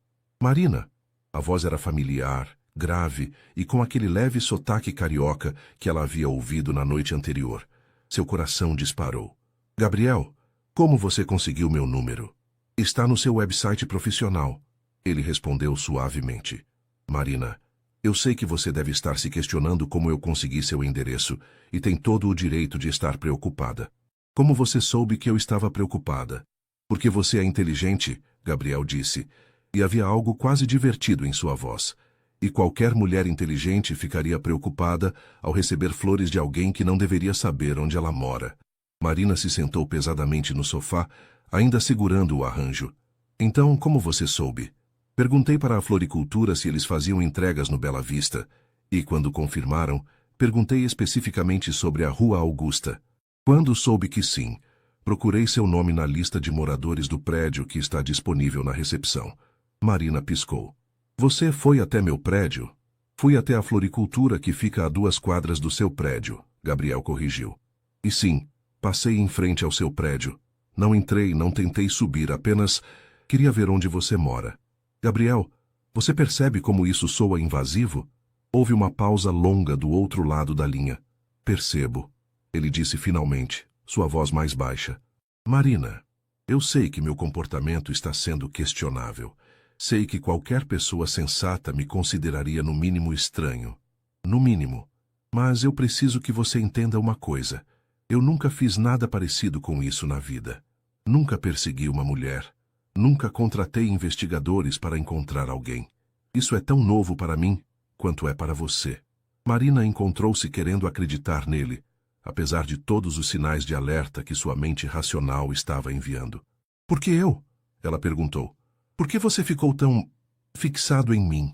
[SPEAKER 1] Marina. A voz era familiar, grave e com aquele leve sotaque carioca que ela havia ouvido na noite anterior. Seu coração disparou. Gabriel, como você conseguiu meu número? Está no seu website profissional. Ele respondeu suavemente. Marina, eu sei que você deve estar se questionando como eu consegui seu endereço e tem todo o direito de estar preocupada. Como você soube que eu estava preocupada? Porque você é inteligente, Gabriel disse, e havia algo quase divertido em sua voz. E qualquer mulher inteligente ficaria preocupada ao receber flores de alguém que não deveria saber onde ela mora. Marina se sentou pesadamente no sofá, ainda segurando o arranjo. Então, como você soube? Perguntei para a floricultura se eles faziam entregas no Bela Vista, e quando confirmaram, perguntei especificamente sobre a Rua Augusta. Quando soube que sim, procurei seu nome na lista de moradores do prédio que está disponível na recepção. Marina piscou. Você foi até meu prédio? Fui até a floricultura que fica a 2 quadras do seu prédio, Gabriel corrigiu. E sim, passei em frente ao seu prédio. Não entrei, não tentei subir, apenas queria ver onde você mora. Gabriel, você percebe como isso soa invasivo? Houve uma pausa longa do outro lado da linha. Percebo, ele disse finalmente, sua voz mais baixa. Marina, eu sei que meu comportamento está sendo questionável. Sei que qualquer pessoa sensata me consideraria no mínimo estranho. No mínimo. Mas eu preciso que você entenda uma coisa. Eu nunca fiz nada parecido com isso na vida. Nunca persegui uma mulher. Nunca contratei investigadores para encontrar alguém. Isso é tão novo para mim quanto é para você. Marina encontrou-se querendo acreditar nele, apesar de todos os sinais de alerta que sua mente racional estava enviando. Por que eu? Ela perguntou. Por que você ficou tão fixado em mim?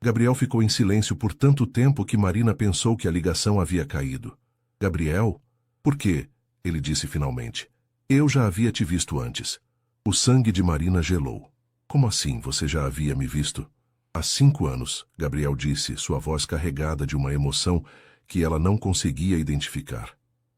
[SPEAKER 1] Gabriel ficou em silêncio por tanto tempo que Marina pensou que a ligação havia caído. Gabriel? Por quê? Ele disse finalmente. Eu já havia te visto antes. O sangue de Marina gelou. Como assim você já havia me visto? Há 5 anos, Gabriel disse, sua voz carregada de uma emoção que ela não conseguia identificar.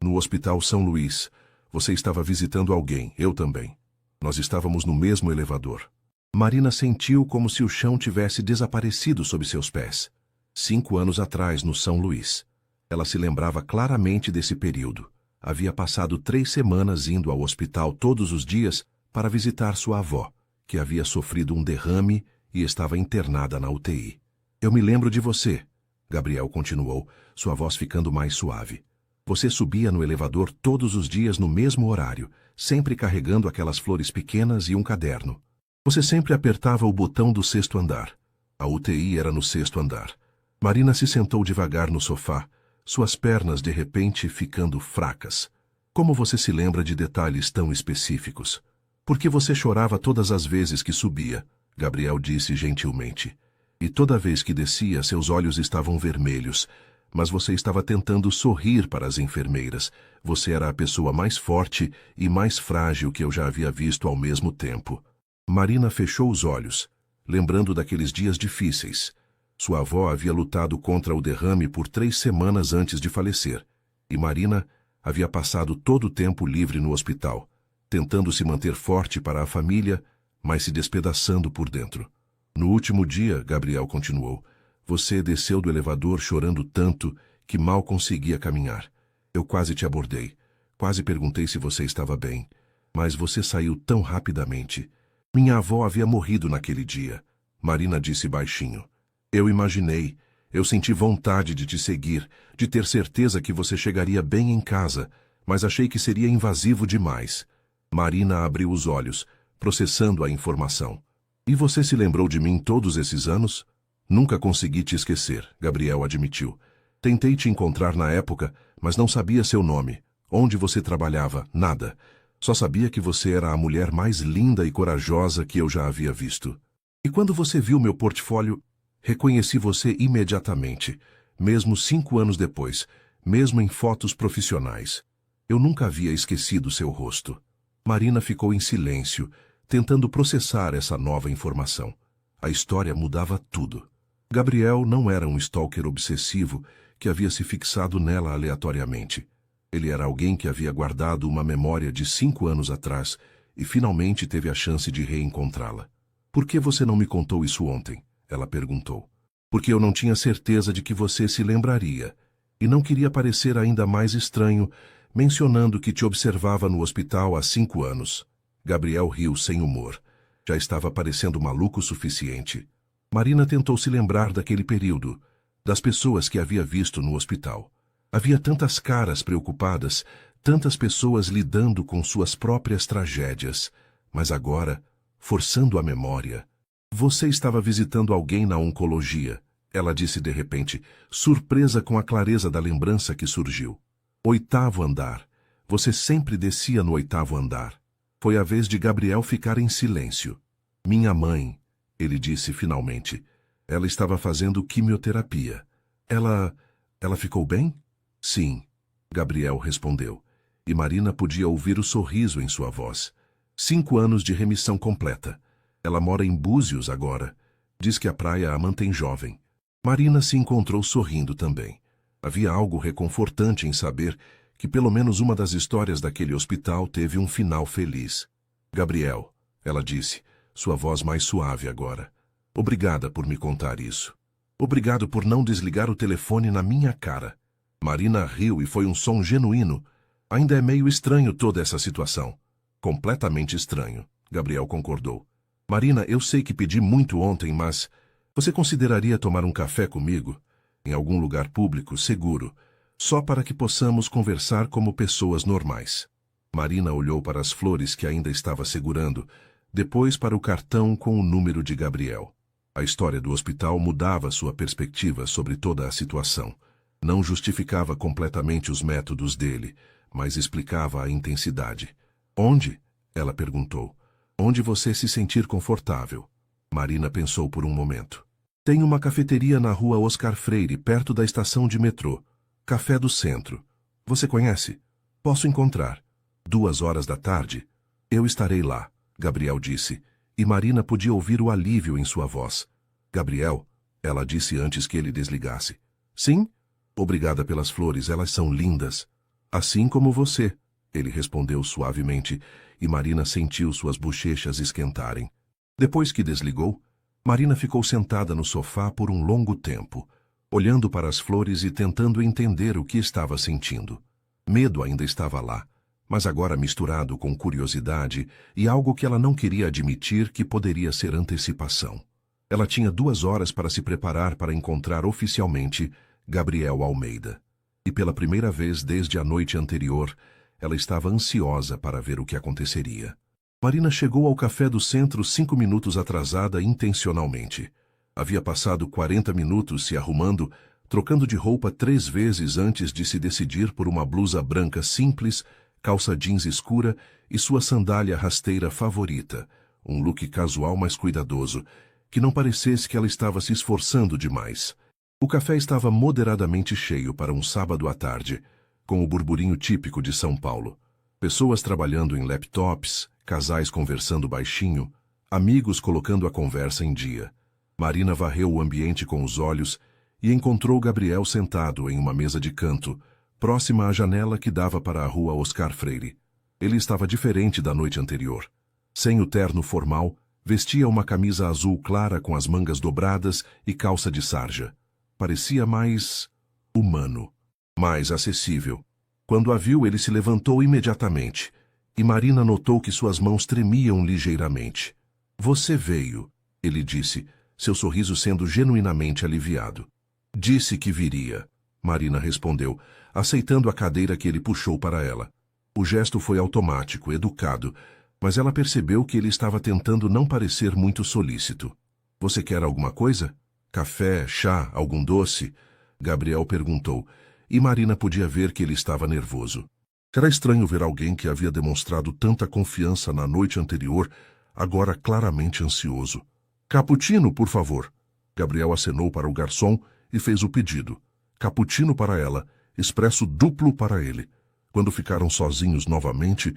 [SPEAKER 1] No Hospital São Luís, você estava visitando alguém, eu também. Nós estávamos no mesmo elevador. Marina sentiu como se o chão tivesse desaparecido sob seus pés. 5 anos atrás, no São Luís. Ela se lembrava claramente desse período. Havia passado 3 semanas indo ao hospital todos os dias para visitar sua avó, que havia sofrido um derrame e estava internada na UTI. Eu me lembro de você, Gabriel continuou, sua voz ficando mais suave. Você subia no elevador todos os dias no mesmo horário, sempre carregando aquelas flores pequenas e um caderno. Você sempre apertava o botão do 6º andar. A UTI era no 6º andar. Marina se sentou devagar no sofá, suas pernas de repente ficando fracas. Como você se lembra de detalhes tão específicos? Por que você chorava todas as vezes que subia? Gabriel disse gentilmente. E toda vez que descia, seus olhos estavam vermelhos. Mas você estava tentando sorrir para as enfermeiras. Você era a pessoa mais forte e mais frágil que eu já havia visto ao mesmo tempo. Marina fechou os olhos, lembrando daqueles dias difíceis. Sua avó havia lutado contra o derrame por 3 semanas antes de falecer, e Marina Havia passado todo o tempo livre no hospital, tentando se manter forte para a família, mas se despedaçando por dentro. No último dia, Gabriel continuou, você desceu do elevador chorando tanto que mal conseguia caminhar. Eu quase te abordei. Quase perguntei se você estava bem. Mas você saiu tão rapidamente. Minha avó havia morrido naquele dia. Marina disse baixinho. Eu imaginei. Eu senti vontade de te seguir, de ter certeza que você chegaria bem em casa, mas achei que seria invasivo demais. Marina abriu os olhos, processando a informação. E você se lembrou de mim todos esses anos? Nunca consegui te esquecer, Gabriel admitiu. Tentei te encontrar na época, mas não sabia seu nome. Onde você trabalhava? Nada. Só sabia que você era a mulher mais linda e corajosa que eu já havia visto. E quando você viu meu portfólio, reconheci você imediatamente, mesmo 5 anos depois, mesmo em fotos profissionais. Eu nunca havia esquecido seu rosto. Marina ficou em silêncio, tentando processar essa nova informação. A história mudava tudo. Gabriel não era um stalker obsessivo que havia se fixado nela aleatoriamente. Ele era alguém que havia guardado uma memória de 5 anos atrás e finalmente teve a chance de reencontrá-la. Por que você não me contou isso ontem? Ela perguntou. Porque eu não tinha certeza de que você se lembraria, e não queria parecer ainda mais estranho, mencionando que te observava no hospital há 5 anos. Gabriel riu sem humor. Já estava parecendo maluco o suficiente. Marina tentou se lembrar daquele período, das pessoas que havia visto no hospital. Havia tantas caras preocupadas, tantas pessoas lidando com suas próprias tragédias, mas agora, forçando a memória, você estava visitando alguém na oncologia, ela disse de repente, surpresa com a clareza da lembrança que surgiu. 8º andar. Você sempre descia no 8º andar. Foi a vez de Gabriel ficar em silêncio. Minha mãe, ele disse finalmente. Ela estava fazendo quimioterapia. Ela ficou bem? Sim, Gabriel respondeu. E Marina podia ouvir o sorriso em sua voz. 5 anos de remissão completa. Ela mora em Búzios agora. Diz que a praia a mantém jovem. Marina se encontrou sorrindo também. Havia algo reconfortante em saber que pelo menos uma das histórias daquele hospital teve um final feliz. Gabriel, ela disse, sua voz mais suave agora. Obrigada por me contar isso. Obrigado por não desligar o telefone na minha cara. Marina riu e foi um som genuíno. Ainda é meio estranho toda essa situação. Completamente estranho, Gabriel concordou. Marina, eu sei que pedi muito ontem, mas você consideraria tomar um café comigo? Em algum lugar público, seguro, só para que possamos conversar como pessoas normais. Marina olhou para as flores que ainda estava segurando, depois para o cartão com o número de Gabriel. A história do hospital mudava sua perspectiva sobre toda a situação. Não justificava completamente os métodos dele, mas explicava a intensidade. Onde? Ela perguntou. Onde você se sentir confortável. Marina pensou por um momento. Tem uma cafeteria na rua Oscar Freire, perto da estação de metrô. Café do Centro. Você conhece? Posso encontrar. 2 horas da tarde? Eu estarei lá, Gabriel disse, e Marina podia ouvir o alívio em sua voz. Gabriel, ela disse antes que ele desligasse. Sim? Obrigada pelas flores, elas são lindas. Assim como você, ele respondeu suavemente, e Marina sentiu suas bochechas esquentarem. Depois que desligou, Marina ficou sentada no sofá por um longo tempo, olhando para as flores e tentando entender o que estava sentindo. Medo ainda estava lá, mas agora misturado com curiosidade e algo que ela não queria admitir que poderia ser antecipação. Ela tinha 2 horas para se preparar para encontrar oficialmente Gabriel Almeida. E pela primeira vez desde a noite anterior, ela estava ansiosa para ver o que aconteceria. Marina chegou ao café do centro 5 minutos atrasada intencionalmente. Havia passado 40 minutos se arrumando, trocando de roupa 3 vezes antes de se decidir por uma blusa branca simples, calça jeans escura e sua sandália rasteira favorita, um look casual mais cuidadoso, que não parecesse que ela estava se esforçando demais. O café estava moderadamente cheio para um sábado à tarde, com o burburinho típico de São Paulo. Pessoas trabalhando em laptops, casais conversando baixinho, amigos colocando a conversa em dia. Marina varreu o ambiente com os olhos e encontrou Gabriel sentado em uma mesa de canto, próxima à janela que dava para a rua Oscar Freire. Ele estava diferente da noite anterior. Sem o terno formal, vestia uma camisa azul clara com as mangas dobradas e calça de sarja. Parecia mais humano, mais acessível. Quando a viu, ele se levantou imediatamente, e Marina notou que suas mãos tremiam ligeiramente. Você veio, ele disse, seu sorriso sendo genuinamente aliviado. Disse que viria, Marina respondeu, aceitando a cadeira que ele puxou para ela. O gesto foi automático, educado, mas ela percebeu que ele estava tentando não parecer muito solícito. Você quer alguma coisa? Café, chá, algum doce? Gabriel perguntou, e Marina podia ver que ele estava nervoso. Era estranho ver alguém que havia demonstrado tanta confiança na noite anterior, agora claramente ansioso. Cappuccino, por favor. Gabriel acenou para o garçom e fez o pedido. Cappuccino para ela, expresso duplo para ele. Quando ficaram sozinhos novamente,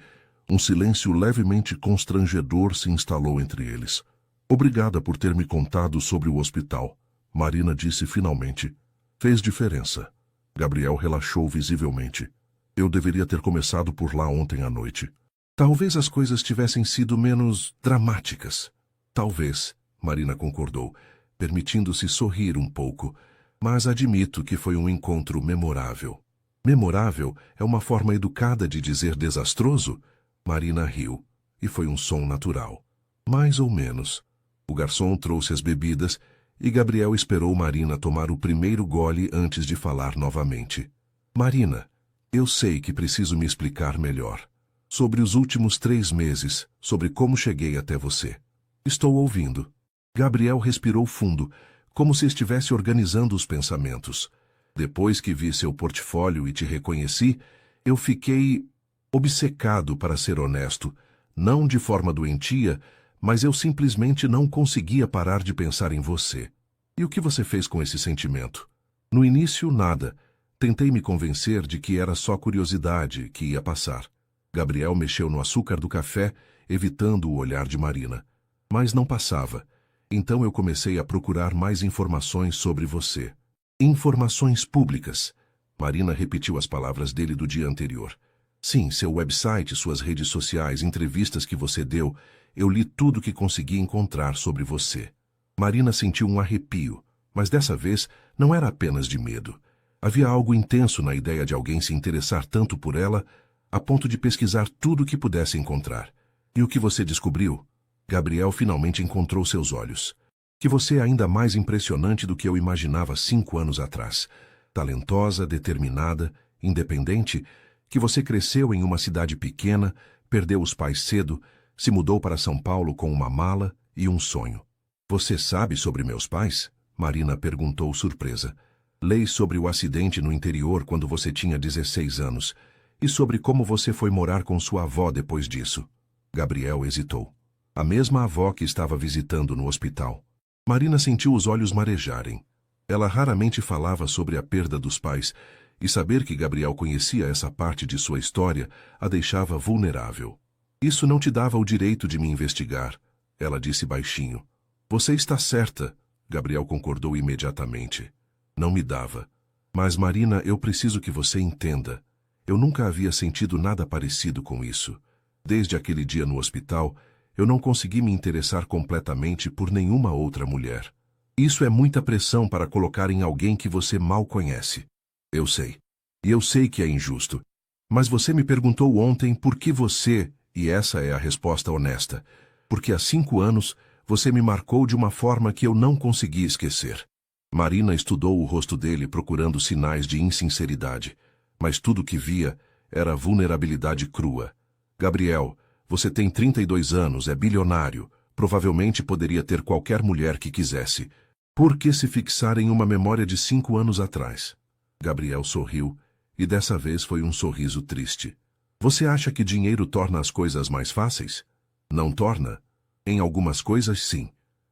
[SPEAKER 1] um silêncio levemente constrangedor se instalou entre eles. Obrigada por ter me contado sobre o hospital, Marina disse finalmente. Fez diferença. Gabriel relaxou visivelmente. Eu deveria ter começado por lá ontem à noite. Talvez as coisas tivessem sido menos dramáticas. Talvez, Marina concordou, permitindo-se sorrir um pouco, mas admito que foi um encontro memorável. Memorável é uma forma educada de dizer desastroso? Marina riu, e foi um som natural. Mais ou menos. O garçom trouxe as bebidas, e Gabriel esperou Marina tomar o primeiro gole antes de falar novamente. Marina, eu sei que preciso me explicar melhor. Sobre os últimos 3 meses, sobre como cheguei até você. Estou ouvindo. Gabriel respirou fundo, como se estivesse organizando os pensamentos. Depois que vi seu portfólio e te reconheci, eu fiquei obcecado, para ser honesto, não de forma doentia, mas eu simplesmente não conseguia parar de pensar em você. E o que você fez com esse sentimento? No início, nada. Tentei me convencer de que era só curiosidade, que ia passar. Gabriel mexeu no açúcar do café, evitando o olhar de Marina. Mas não passava. Então eu comecei a procurar mais informações sobre você. Informações públicas. Marina repetiu as palavras dele do dia anterior. Sim, seu website, suas redes sociais, entrevistas que você deu, eu li tudo que consegui encontrar sobre você. Marina sentiu um arrepio, mas dessa vez não era apenas de medo. Havia algo intenso na ideia de alguém se interessar tanto por ela, a ponto de pesquisar tudo o que pudesse encontrar. E o que você descobriu? Gabriel finalmente encontrou seus olhos. Que você é ainda mais impressionante do que eu imaginava 5 anos atrás. Talentosa, determinada, independente, que você cresceu em uma cidade pequena, perdeu os pais cedo, se mudou para São Paulo com uma mala e um sonho. Você sabe sobre meus pais? Marina perguntou surpresa. Leis sobre o acidente no interior quando você tinha 16 anos e sobre como você foi morar com sua avó depois disso. Gabriel hesitou. A mesma avó que estava visitando no hospital. Marina sentiu os olhos marejarem. Ela raramente falava sobre a perda dos pais, e saber que Gabriel conhecia essa parte de sua história a deixava vulnerável. Isso não te dava o direito de me investigar, ela disse baixinho. Você está certa, Gabriel concordou imediatamente. Não me dava. Mas, Marina, eu preciso que você entenda. Eu nunca havia sentido nada parecido com isso. Desde aquele dia no hospital, eu não consegui me interessar completamente por nenhuma outra mulher. Isso é muita pressão para colocar em alguém que você mal conhece. Eu sei. E eu sei que é injusto. Mas você me perguntou ontem por que você, e essa é a resposta honesta, porque há 5 anos você me marcou de uma forma que eu não consegui esquecer. Marina estudou o rosto dele procurando sinais de insinceridade, mas tudo que via era vulnerabilidade crua. Gabriel, você tem 32 anos, é bilionário, provavelmente poderia ter qualquer mulher que quisesse. Por que se fixar em uma memória de 5 anos atrás? Gabriel sorriu, e dessa vez foi um sorriso triste. Você acha que dinheiro torna as coisas mais fáceis? Não torna? Em algumas coisas, sim.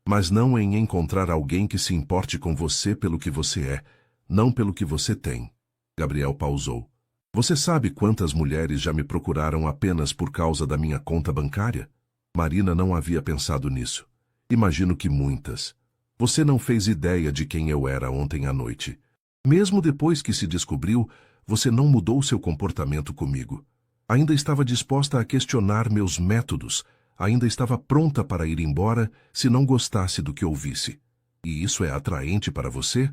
[SPEAKER 1] Mas não em encontrar alguém que se importe com você pelo que você é, não pelo que você tem. Gabriel pausou. Você sabe quantas mulheres já me procuraram apenas por causa da minha conta bancária? Marina não havia pensado nisso. Imagino que muitas. Você não fez ideia de quem eu era ontem à noite. Mesmo depois que se descobriu, você não mudou seu comportamento comigo. Ainda estava disposta a questionar meus métodos, ainda estava pronta para ir embora se não gostasse do que ouvisse. E isso é atraente para você?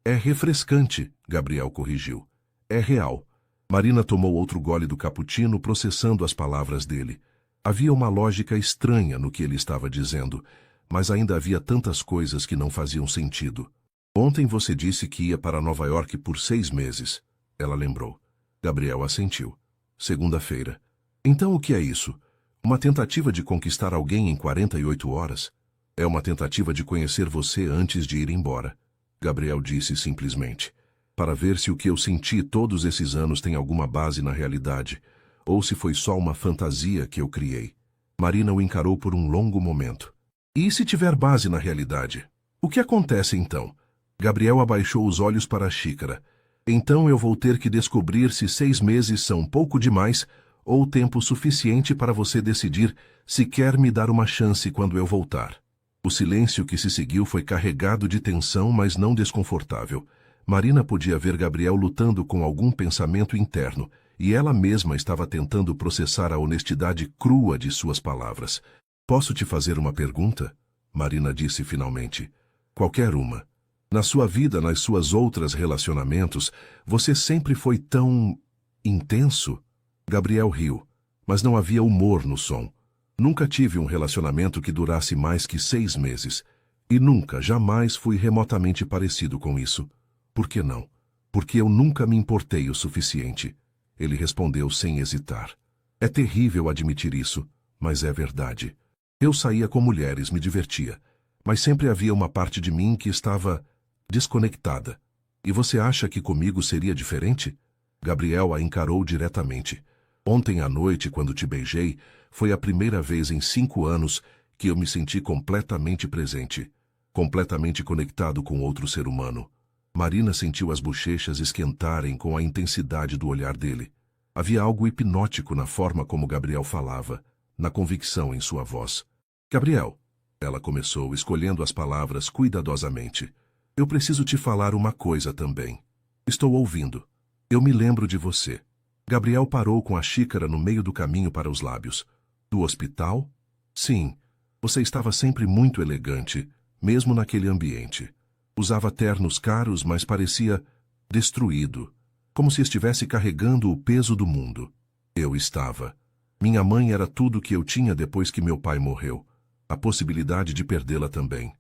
[SPEAKER 1] É refrescante, Gabriel corrigiu. É real. Marina tomou outro gole do cappuccino, processando as palavras dele. Havia uma lógica estranha no que ele estava dizendo, mas ainda havia tantas coisas que não faziam sentido. Ontem você disse que ia para Nova York por 6 meses. Ela lembrou. Gabriel assentiu. Segunda-feira. Então o que é isso? Uma tentativa de conquistar alguém em 48 horas? É uma tentativa de conhecer você antes de ir embora. Gabriel disse simplesmente. Para ver se o que eu senti todos esses anos tem alguma base na realidade, ou se foi só uma fantasia que eu criei. Marina o encarou por um longo momento. E se tiver base na realidade? O que acontece então? Gabriel abaixou os olhos para a xícara. Então eu vou ter que descobrir se 6 meses são pouco demais ou tempo suficiente para você decidir se quer me dar uma chance quando eu voltar. O silêncio que se seguiu foi carregado de tensão, mas não desconfortável. Marina podia ver Gabriel lutando com algum pensamento interno, e ela mesma estava tentando processar a honestidade crua de suas palavras. Posso te fazer uma pergunta? Marina disse finalmente. Qualquer uma. Na sua vida, nas suas outras relacionamentos, você sempre foi tão intenso? Gabriel riu, mas não havia humor no som. Nunca tive um relacionamento que durasse mais que 6 meses. E nunca, jamais fui remotamente parecido com isso. Por que não? Porque eu nunca me importei o suficiente. Ele respondeu sem hesitar. É terrível admitir isso, mas é verdade. Eu saía com mulheres, me divertia, mas sempre havia uma parte de mim que estava desconectada. E você acha que comigo seria diferente? Gabriel a encarou diretamente. Ontem à noite, quando te beijei, foi a primeira vez em 5 anos que eu me senti completamente presente, completamente conectado com outro ser humano. Marina sentiu as bochechas esquentarem com a intensidade do olhar dele. Havia algo hipnótico na forma como Gabriel falava, na convicção em sua voz. Gabriel, ela começou, escolhendo as palavras cuidadosamente. Eu preciso te falar uma coisa também. Estou ouvindo. Eu me lembro de você. Gabriel parou com a xícara no meio do caminho para os lábios. Do hospital? Sim. Você estava sempre muito elegante, mesmo naquele ambiente. Usava ternos caros, mas parecia destruído, como se estivesse carregando o peso do mundo. Eu estava. Minha mãe era tudo que eu tinha depois que meu pai morreu. A possibilidade de perdê-la também.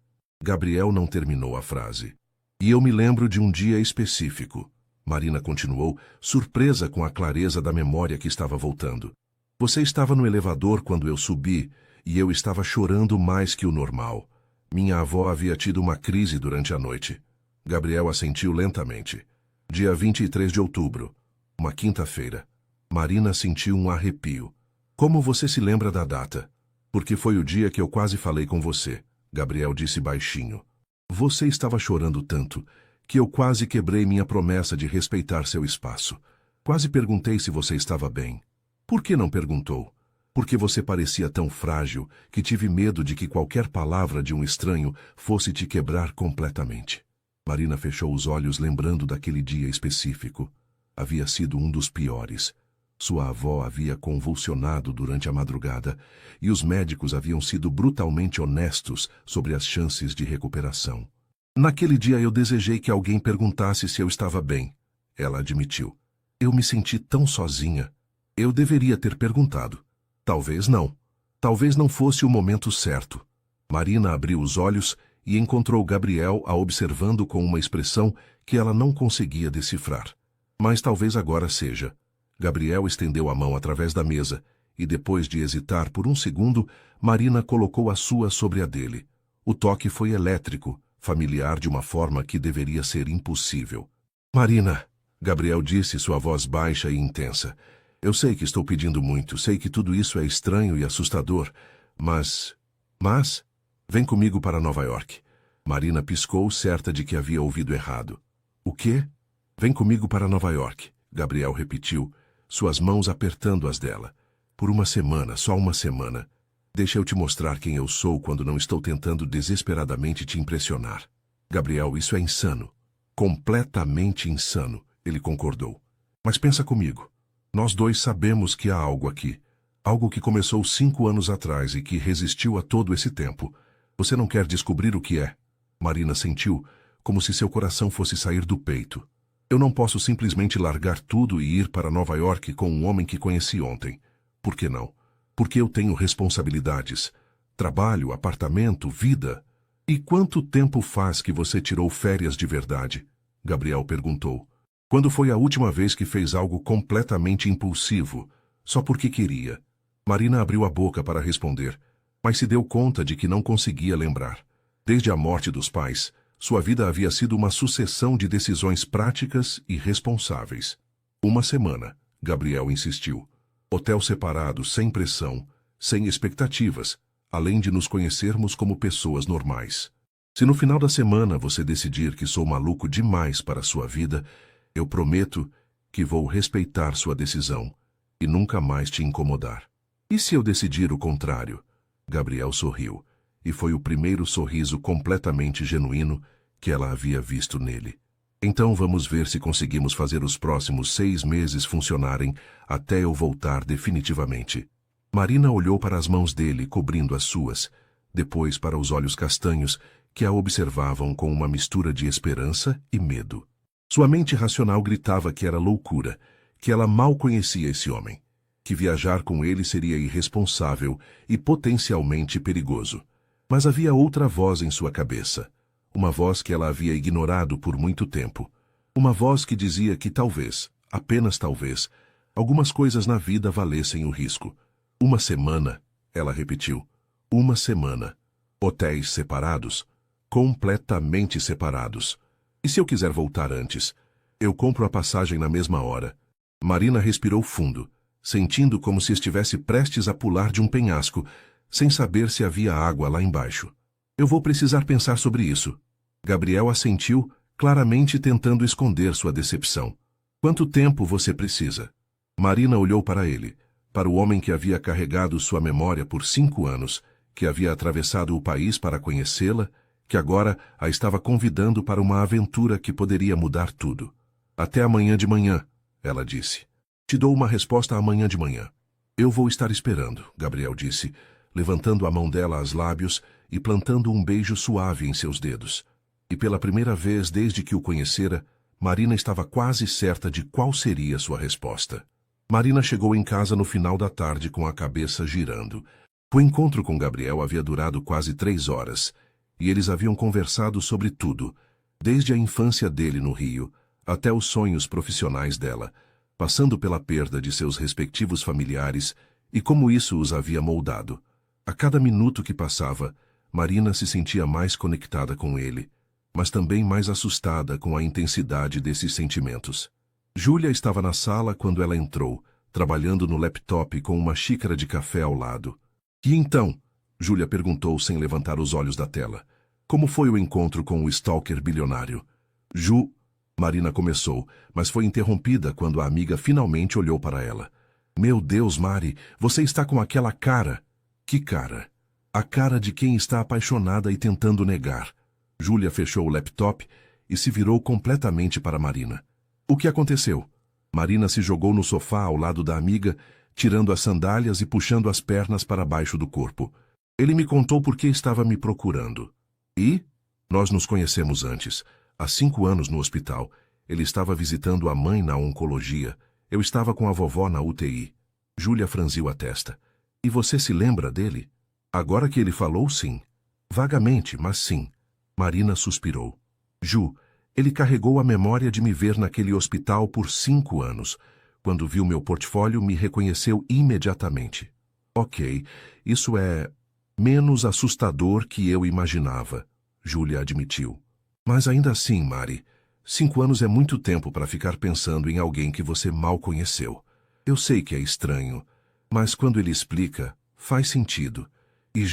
[SPEAKER 1] Gabriel não terminou a frase. E eu me lembro de um dia específico. Marina continuou, surpresa com a clareza da memória que estava voltando. Você estava no elevador quando eu subi, e eu estava chorando mais que o normal. Minha avó havia tido uma crise durante a noite. Gabriel assentiu lentamente. Dia 23 de outubro, uma quinta-feira. Marina sentiu um arrepio. Como você se lembra da data? Porque foi o dia que eu quase falei com você, Gabriel disse baixinho. Você estava chorando tanto que eu quase quebrei minha promessa de respeitar seu espaço. Quase perguntei se você estava bem. Por que não perguntou? Porque você parecia tão frágil que tive medo de que qualquer palavra de um estranho fosse te quebrar completamente. Marina fechou os olhos lembrando daquele dia específico. Havia sido um dos piores. Sua avó havia convulsionado durante a madrugada e os médicos haviam sido brutalmente honestos sobre as chances de recuperação. Naquele dia eu desejei que alguém perguntasse se eu estava bem. Ela admitiu. Eu me senti tão sozinha. Eu deveria ter perguntado. Talvez não. Talvez não fosse o momento certo. Marina abriu os olhos e encontrou Gabriel a observando com uma expressão que ela não conseguia decifrar. Mas talvez agora seja. Gabriel estendeu a mão através da mesa e, depois de hesitar por um segundo, Marina colocou a sua sobre a dele. O toque foi elétrico, familiar de uma forma que deveria ser impossível. Marina, Gabriel disse, sua voz baixa e intensa. Eu sei que estou pedindo muito, sei que tudo isso é estranho e assustador, mas... Vem comigo para Nova York. Marina piscou, certa de que havia ouvido errado. O quê? Vem comigo para Nova York, Gabriel repetiu, suas mãos apertando as dela. Por uma semana, só uma semana. Deixa eu te mostrar quem eu sou quando não estou tentando desesperadamente te impressionar. Gabriel, isso é insano. Completamente insano, ele concordou. Mas pensa comigo. Nós dois sabemos que há algo aqui. Algo que começou 5 anos atrás e que resistiu a todo esse tempo. Você não quer descobrir o que é? Marina sentiu como se seu coração fosse sair do peito. Eu não posso simplesmente largar tudo e ir para Nova York com um homem que conheci ontem. Por que não? Porque eu tenho responsabilidades. Trabalho, apartamento, vida. E quanto tempo faz que você tirou férias de verdade? Gabriel perguntou. Quando foi a última vez que fez algo completamente impulsivo, só porque queria? Marina abriu a boca para responder, mas se deu conta de que não conseguia lembrar. Desde a morte dos pais, sua vida havia sido uma sucessão de decisões práticas e responsáveis. 1 semana, Gabriel insistiu. Hotel separado, sem pressão, sem expectativas, além de nos conhecermos como pessoas normais. Se no final da semana você decidir que sou maluco demais para a sua vida, eu prometo que vou respeitar sua decisão e nunca mais te incomodar. E se eu decidir o contrário? Gabriel sorriu, e foi o primeiro sorriso completamente genuíno que ela havia visto nele. Então vamos ver se conseguimos fazer os próximos 6 meses funcionarem até eu voltar definitivamente. Marina olhou para as mãos dele cobrindo as suas, depois para os olhos castanhos que a observavam com uma mistura de esperança e medo. Sua mente racional gritava que era loucura, que ela mal conhecia esse homem, que viajar com ele seria irresponsável e potencialmente perigoso. Mas havia outra voz em sua cabeça, uma voz que ela havia ignorado por muito tempo. Uma voz que dizia que talvez, apenas talvez, algumas coisas na vida valessem o risco. 1 semana, ela repetiu. 1 semana. Hotéis separados, completamente separados. E se eu quiser voltar antes? Eu compro a passagem na mesma hora. Marina respirou fundo, sentindo como se estivesse prestes a pular de um penhasco, sem saber se havia água lá embaixo. Eu vou precisar pensar sobre isso. Gabriel assentiu, claramente tentando esconder sua decepção. Quanto tempo você precisa? Marina olhou para ele, para o homem que havia carregado sua memória por 5 anos, que havia atravessado o país para conhecê-la, que agora a estava convidando para uma aventura que poderia mudar tudo. Até amanhã de manhã, ela disse. Te dou uma resposta amanhã de manhã. Eu vou estar esperando, Gabriel disse, levantando a mão dela aos lábios e plantando um beijo suave em seus dedos. E pela primeira vez desde que o conhecera, Marina estava quase certa de qual seria sua resposta. Marina chegou em casa no final da tarde com a cabeça girando. O encontro com Gabriel havia durado quase 3 horas, e eles haviam conversado sobre tudo, desde a infância dele no Rio, até os sonhos profissionais dela, passando pela perda de seus respectivos familiares e como isso os havia moldado. A cada minuto que passava, Marina se sentia mais conectada com ele, mas também mais assustada com a intensidade desses sentimentos. Júlia estava na sala quando ela entrou, trabalhando no laptop com uma xícara de café ao lado. E então? Júlia perguntou sem levantar os olhos da tela. Como foi o encontro com o stalker bilionário? Marina começou, mas foi interrompida quando a amiga finalmente olhou para ela. Meu Deus, Mari, você está com aquela cara. Que cara? A cara de quem está apaixonada e tentando negar. Júlia fechou o laptop e se virou completamente para Marina. O que aconteceu? Marina se jogou no sofá ao lado da amiga, tirando as sandálias e puxando as pernas para baixo do corpo. Ele me contou por que estava me procurando. E? Nós nos conhecemos antes. Há 5 anos no hospital. Ele estava visitando a mãe na oncologia. Eu estava com a vovó na UTI. Júlia franziu a testa. E você se lembra dele? Agora que ele falou, sim. Vagamente, mas sim. Marina suspirou. Ele carregou a memória de me ver naquele hospital por 5 anos. Quando viu meu portfólio, me reconheceu imediatamente. Ok, isso é menos assustador que eu imaginava, Júlia admitiu. Mas ainda assim, Mari, 5 anos é muito tempo para ficar pensando em alguém que você mal conheceu. Eu sei que é estranho, mas quando ele explica, faz sentido. E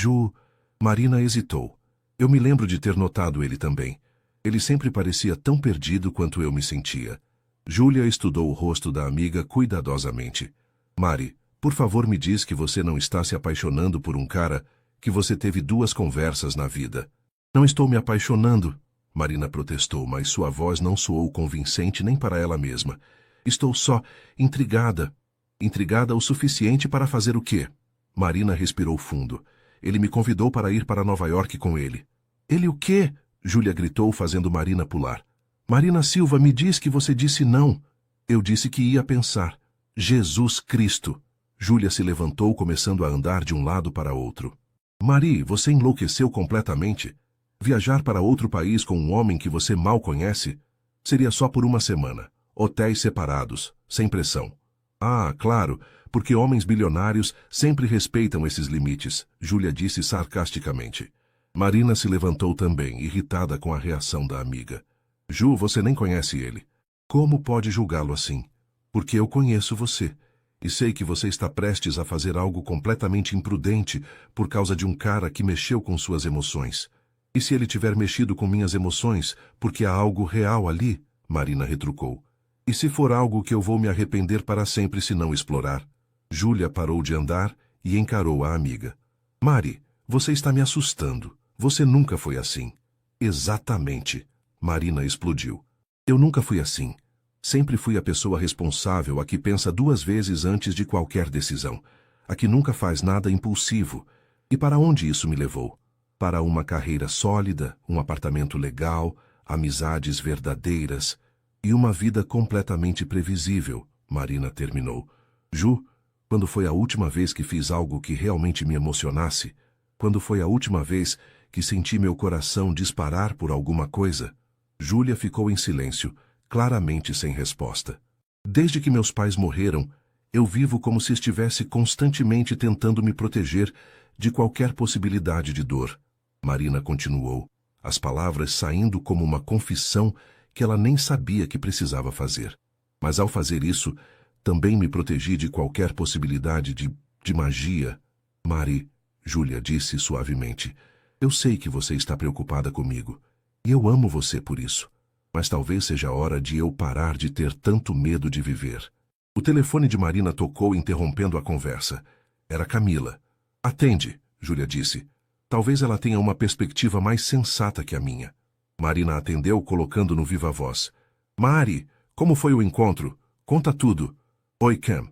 [SPEAKER 1] Marina hesitou. Eu me lembro de ter notado ele também. Ele sempre parecia tão perdido quanto eu me sentia. Júlia estudou o rosto da amiga cuidadosamente. Mari, por favor me diz que você não está se apaixonando por um cara que você teve 2 conversas na vida. Não estou me apaixonando, Marina protestou, mas sua voz não soou convincente nem para ela mesma. Estou só intrigada. Intrigada o suficiente para fazer o quê? Marina respirou fundo. Ele me convidou para ir para Nova York com ele. Ele o quê? Júlia gritou, fazendo Marina pular. Marina Silva, me diz que você disse não. Eu disse que ia pensar. Jesus Cristo! Júlia se levantou, começando a andar de um lado para outro. Mari, você enlouqueceu completamente? Viajar para outro país com um homem que você mal conhece? Seria só por uma semana. Hotéis separados, sem pressão. Ah, claro, porque homens bilionários sempre respeitam esses limites, Júlia disse sarcasticamente. Marina se levantou também, irritada com a reação da amiga. Ju, você nem conhece ele. Como pode julgá-lo assim? Porque eu conheço você. E sei que você está prestes a fazer algo completamente imprudente por causa de um cara que mexeu com suas emoções. E se ele tiver mexido com minhas emoções, porque há algo real ali? Marina retrucou. E se for algo que eu vou me arrepender para sempre se não explorar? Júlia parou de andar e encarou a amiga. Mari, você está me assustando. Você nunca foi assim. Exatamente. Marina explodiu. Eu nunca fui assim. Sempre fui a pessoa responsável, a que pensa 2 vezes antes de qualquer decisão, a que nunca faz nada impulsivo. E para onde isso me levou? Para uma carreira sólida, um apartamento legal, amizades verdadeiras e uma vida completamente previsível, Marina terminou. Ju, quando foi a última vez que fiz algo que realmente me emocionasse? Quando foi a última vez que senti meu coração disparar por alguma coisa? Júlia ficou em silêncio, claramente sem resposta. Desde que meus pais morreram, eu vivo como se estivesse constantemente tentando me proteger de qualquer possibilidade de dor. Marina continuou, as palavras saindo como uma confissão que ela nem sabia que precisava fazer. Mas ao fazer isso, também me protegi de qualquer possibilidade de magia. Mari, Júlia disse suavemente, eu sei que você está preocupada comigo, e eu amo você por isso. Mas talvez seja a hora de eu parar de ter tanto medo de viver. O telefone de Marina tocou, interrompendo a conversa. Era Camila. Atende, Júlia disse. Talvez ela tenha uma perspectiva mais sensata que a minha. Marina atendeu, colocando no viva-voz. Mari, como foi o encontro? Conta tudo. Oi, Cam.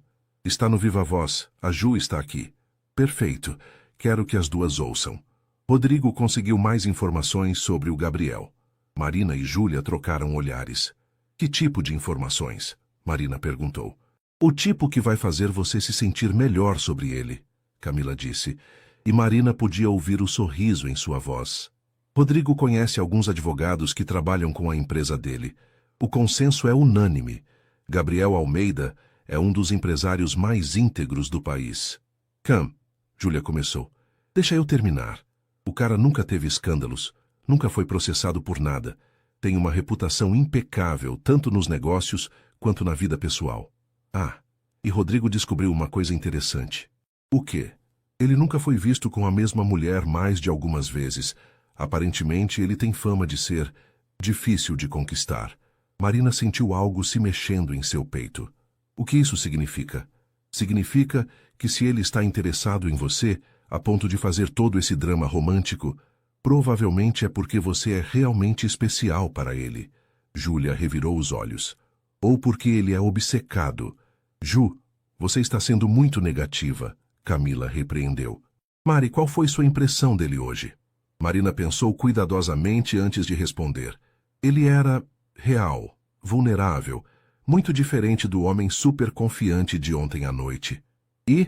[SPEAKER 1] Está no viva-voz. A Ju está aqui. Perfeito. Quero que as duas ouçam. Rodrigo conseguiu mais informações sobre o Gabriel. Marina e Júlia trocaram olhares. Que tipo de informações? Marina perguntou. O tipo que vai fazer você se sentir melhor sobre ele, Camila disse, e Marina podia ouvir o sorriso em sua voz. Rodrigo conhece alguns advogados que trabalham com a empresa dele. O consenso é unânime. Gabriel Almeida é um dos empresários mais íntegros do país. Cam, Júlia começou. Deixa eu terminar. O cara nunca teve escândalos. Nunca foi processado por nada. Tem uma reputação impecável, tanto nos negócios quanto na vida pessoal. Ah, e Rodrigo descobriu uma coisa interessante. O quê? Ele nunca foi visto com a mesma mulher mais de algumas vezes. Aparentemente, ele tem fama de ser difícil de conquistar. Marina sentiu algo se mexendo em seu peito. O que isso significa? Significa que se ele está interessado em você, a ponto de fazer todo esse drama romântico, provavelmente é porque você é realmente especial para ele. Júlia revirou os olhos. Ou porque ele é obcecado. Ju, você está sendo muito negativa, Camila repreendeu. Mari, qual foi sua impressão dele hoje? Marina pensou cuidadosamente antes de responder. Ele era real, vulnerável, muito diferente do homem super confiante de ontem à noite. E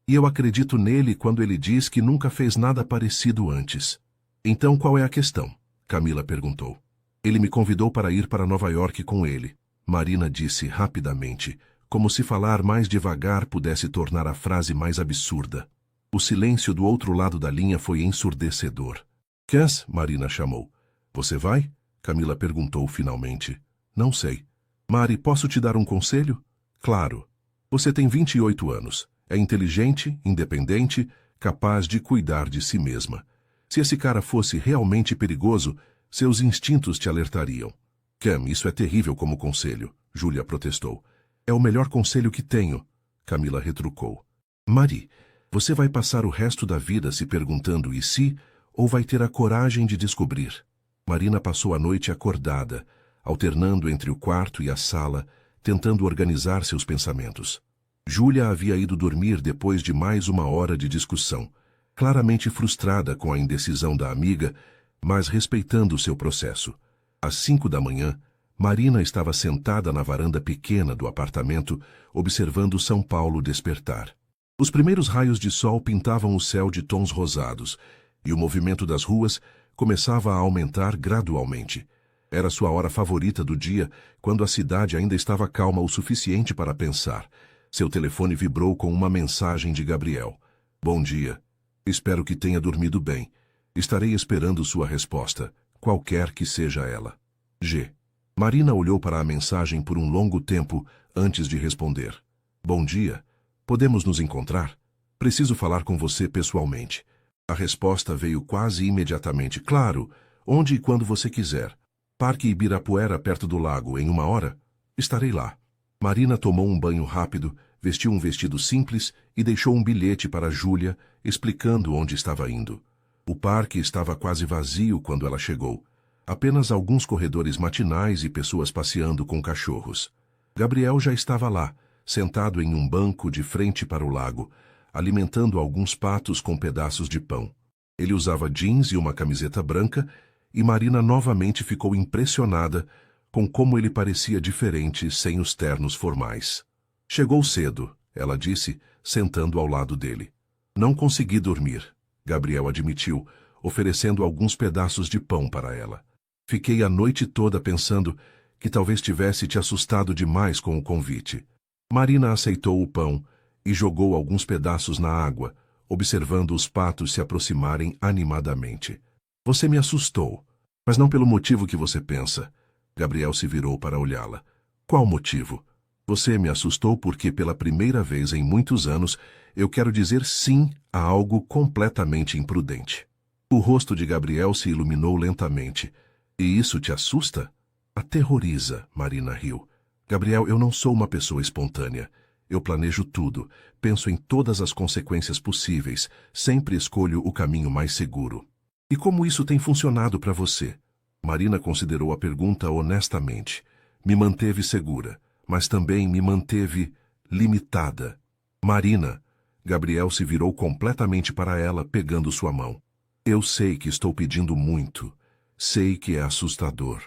[SPEAKER 1] eu acredito nele quando ele diz que nunca fez nada parecido antes. Então qual é a questão? Camila perguntou. Ele me convidou para ir para Nova York com ele. Marina disse rapidamente, como se falar mais devagar pudesse tornar a frase mais absurda. O silêncio do outro lado da linha foi ensurdecedor. Cass, Marina chamou. Você vai? Camila perguntou finalmente. Não sei. Mari, posso te dar um conselho? Claro. Você tem 28 anos. É inteligente, independente, capaz de cuidar de si mesma. Se esse cara fosse realmente perigoso, seus instintos te alertariam. Cam, isso é terrível como conselho, Júlia protestou. É o melhor conselho que tenho, Camila retrucou. Mari, você vai passar o resto da vida se perguntando e se, ou vai ter a coragem de descobrir? Marina passou a noite acordada, alternando entre o quarto e a sala, tentando organizar seus pensamentos. Júlia havia ido dormir depois de mais uma hora de discussão, claramente frustrada com a indecisão da amiga, mas respeitando seu processo. Às 5 da manhã, Marina estava sentada na varanda pequena do apartamento, observando São Paulo despertar. Os primeiros raios de sol pintavam o céu de tons rosados, e o movimento das ruas começava a aumentar gradualmente. Era sua hora favorita do dia, quando a cidade ainda estava calma o suficiente para pensar. Seu telefone vibrou com uma mensagem de Gabriel. Bom dia. Espero que tenha dormido bem. Estarei esperando sua resposta, qualquer que seja ela. G. Marina olhou para a mensagem por um longo tempo antes de responder. Bom dia. Podemos nos encontrar? Preciso falar com você pessoalmente. A resposta veio quase imediatamente. Claro, onde e quando você quiser. Parque Ibirapuera, perto do lago, em 1 hora? Estarei lá. Marina tomou um banho rápido, vestiu um vestido simples e deixou um bilhete para Júlia, explicando onde estava indo. O parque estava quase vazio quando ela chegou. Apenas alguns corredores matinais e pessoas passeando com cachorros. Gabriel já estava lá, sentado em um banco de frente para o lago, alimentando alguns patos com pedaços de pão. Ele usava jeans e uma camiseta branca, e Marina novamente ficou impressionada com como ele parecia diferente sem os ternos formais. Chegou cedo, ela disse, sentando ao lado dele. Não consegui dormir, Gabriel admitiu, oferecendo alguns pedaços de pão para ela. Fiquei a noite toda pensando que talvez tivesse te assustado demais com o convite. Marina aceitou o pão e jogou alguns pedaços na água, observando os patos se aproximarem animadamente. Você me assustou, mas não pelo motivo que você pensa. Gabriel se virou para olhá-la. Qual motivo? Você me assustou porque pela primeira vez em muitos anos eu quero dizer sim a algo completamente imprudente. O rosto de Gabriel se iluminou lentamente. E isso te assusta? Aterroriza, Marina riu. Gabriel, eu não sou uma pessoa espontânea. Eu planejo tudo, penso em todas as consequências possíveis, sempre escolho o caminho mais seguro. E como isso tem funcionado para você? Marina considerou a pergunta honestamente. Me manteve segura, mas também me manteve limitada. Marina, Gabriel se virou completamente para ela, pegando sua mão. Eu sei que estou pedindo muito. Sei que é assustador.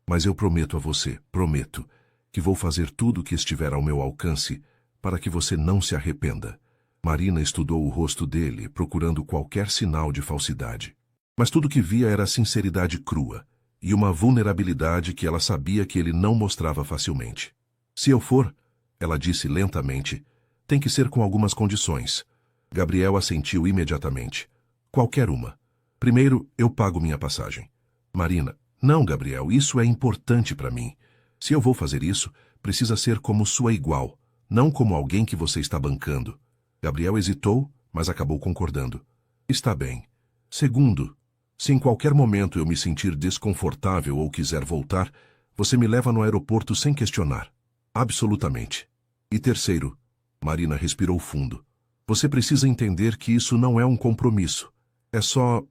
[SPEAKER 1] Mas eu prometo a você, prometo, que vou fazer tudo o que estiver ao meu alcance para que você não se arrependa. Marina estudou o rosto dele, procurando qualquer sinal de falsidade. Mas tudo que via era sinceridade crua e uma vulnerabilidade que ela sabia que ele não mostrava facilmente. Se eu for, ela disse lentamente, tem que ser com algumas condições. Gabriel assentiu imediatamente. Qualquer uma. Primeiro, eu pago minha passagem. Marina, não, Gabriel, isso é importante para mim. Se eu vou fazer isso, precisa ser como sua igual, não como alguém que você está bancando. Gabriel hesitou, mas acabou concordando. Está bem. Segundo, se em qualquer momento eu me sentir desconfortável ou quiser voltar, você me leva no aeroporto sem questionar. Absolutamente. E terceiro, Marina respirou fundo. Você precisa entender que isso não é um compromisso. É só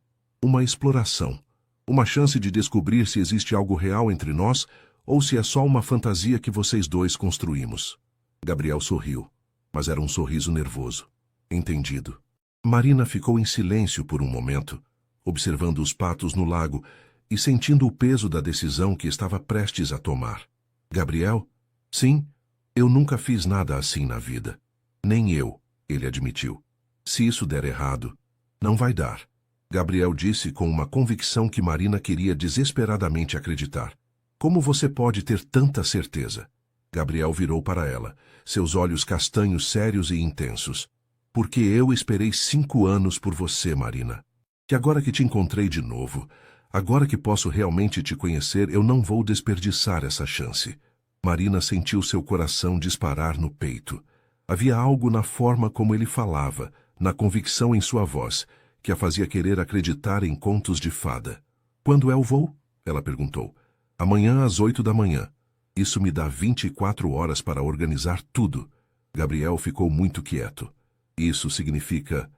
[SPEAKER 1] uma exploração. Uma chance de descobrir se existe algo real entre nós ou se é só uma fantasia que vocês dois construímos. Gabriel sorriu, mas era um sorriso nervoso. Entendido. Marina ficou em silêncio por um momento, observando os patos no lago e sentindo o peso da decisão que estava prestes a tomar. Gabriel? Sim, eu nunca fiz nada assim na vida. Nem eu, ele admitiu. Se isso der errado, não vai dar. Gabriel disse com uma convicção que Marina queria desesperadamente acreditar. Como você pode ter tanta certeza? Gabriel virou para ela, seus olhos castanhos sérios e intensos. Porque eu esperei 5 anos por você, Marina. Que agora que te encontrei de novo, agora que posso realmente te conhecer, eu não vou desperdiçar essa chance. Marina sentiu seu coração disparar no peito. Havia algo na forma como ele falava, na convicção em sua voz, que a fazia querer acreditar em contos de fada. Quando é o voo? Ela perguntou. Amanhã às 8 da manhã. Isso me dá 24 horas para organizar tudo. Gabriel ficou muito quieto. Isso significa...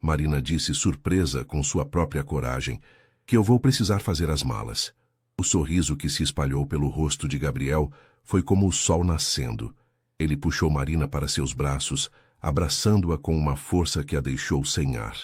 [SPEAKER 1] Marina disse surpresa com sua própria coragem, que eu vou precisar fazer as malas. O sorriso que se espalhou pelo rosto de Gabriel foi como o sol nascendo. Ele puxou Marina para seus braços, abraçando-a com uma força que a deixou sem ar.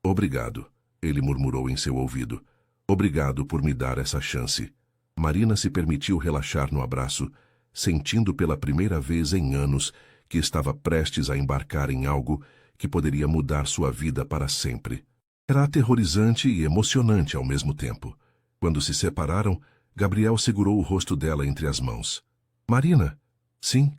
[SPEAKER 1] Obrigado, ele murmurou em seu ouvido. Obrigado por me dar essa chance. Marina se permitiu relaxar no abraço, sentindo pela primeira vez em anos que estava prestes a embarcar em algo que poderia mudar sua vida para sempre. Era aterrorizante e emocionante ao mesmo tempo. Quando se separaram, Gabriel segurou o rosto dela entre as mãos. Marina, sim,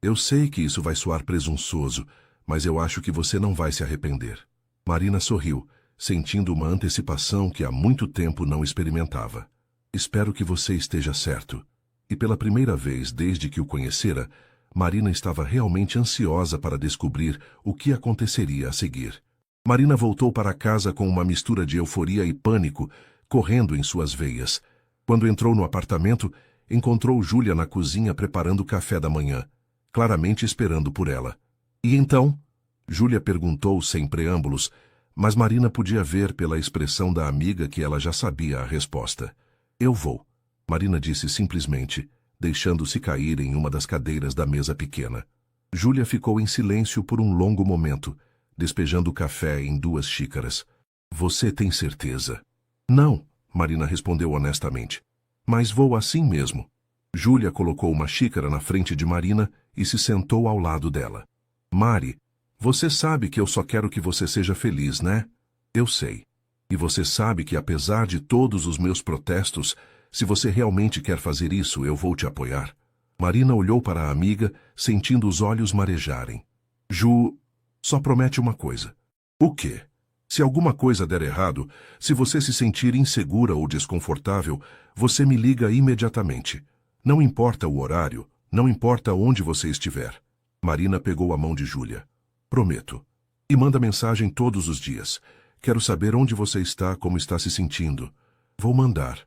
[SPEAKER 1] eu sei que isso vai soar presunçoso, mas eu acho que você não vai se arrepender. Marina sorriu, sentindo uma antecipação que há muito tempo não experimentava. Espero que você esteja certo. E pela primeira vez desde que o conhecera, Marina estava realmente ansiosa para descobrir o que aconteceria a seguir. Marina voltou para casa com uma mistura de euforia e pânico correndo em suas veias. Quando entrou no apartamento, encontrou Júlia na cozinha preparando o café da manhã, claramente esperando por ela. E então? Júlia perguntou sem preâmbulos, mas Marina podia ver pela expressão da amiga que ela já sabia a resposta. Eu vou, Marina disse simplesmente, deixando-se cair em uma das cadeiras da mesa pequena. Júlia ficou em silêncio por um longo momento, despejando o café em 2 xícaras. Você tem certeza? Não, Marina respondeu honestamente. Mas vou assim mesmo. Júlia colocou uma xícara na frente de Marina e se sentou ao lado dela. Mari, você sabe que eu só quero que você seja feliz, né? Eu sei. E você sabe que apesar de todos os meus protestos, se você realmente quer fazer isso, eu vou te apoiar. Marina olhou para a amiga, sentindo os olhos marejarem. Ju, só promete uma coisa. O quê? Se alguma coisa der errado, se você se sentir insegura ou desconfortável, você me liga imediatamente. Não importa o horário, não importa onde você estiver. Marina pegou a mão de Júlia. Prometo. E manda mensagem todos os dias. Quero saber onde você está, como está se sentindo. Vou mandar.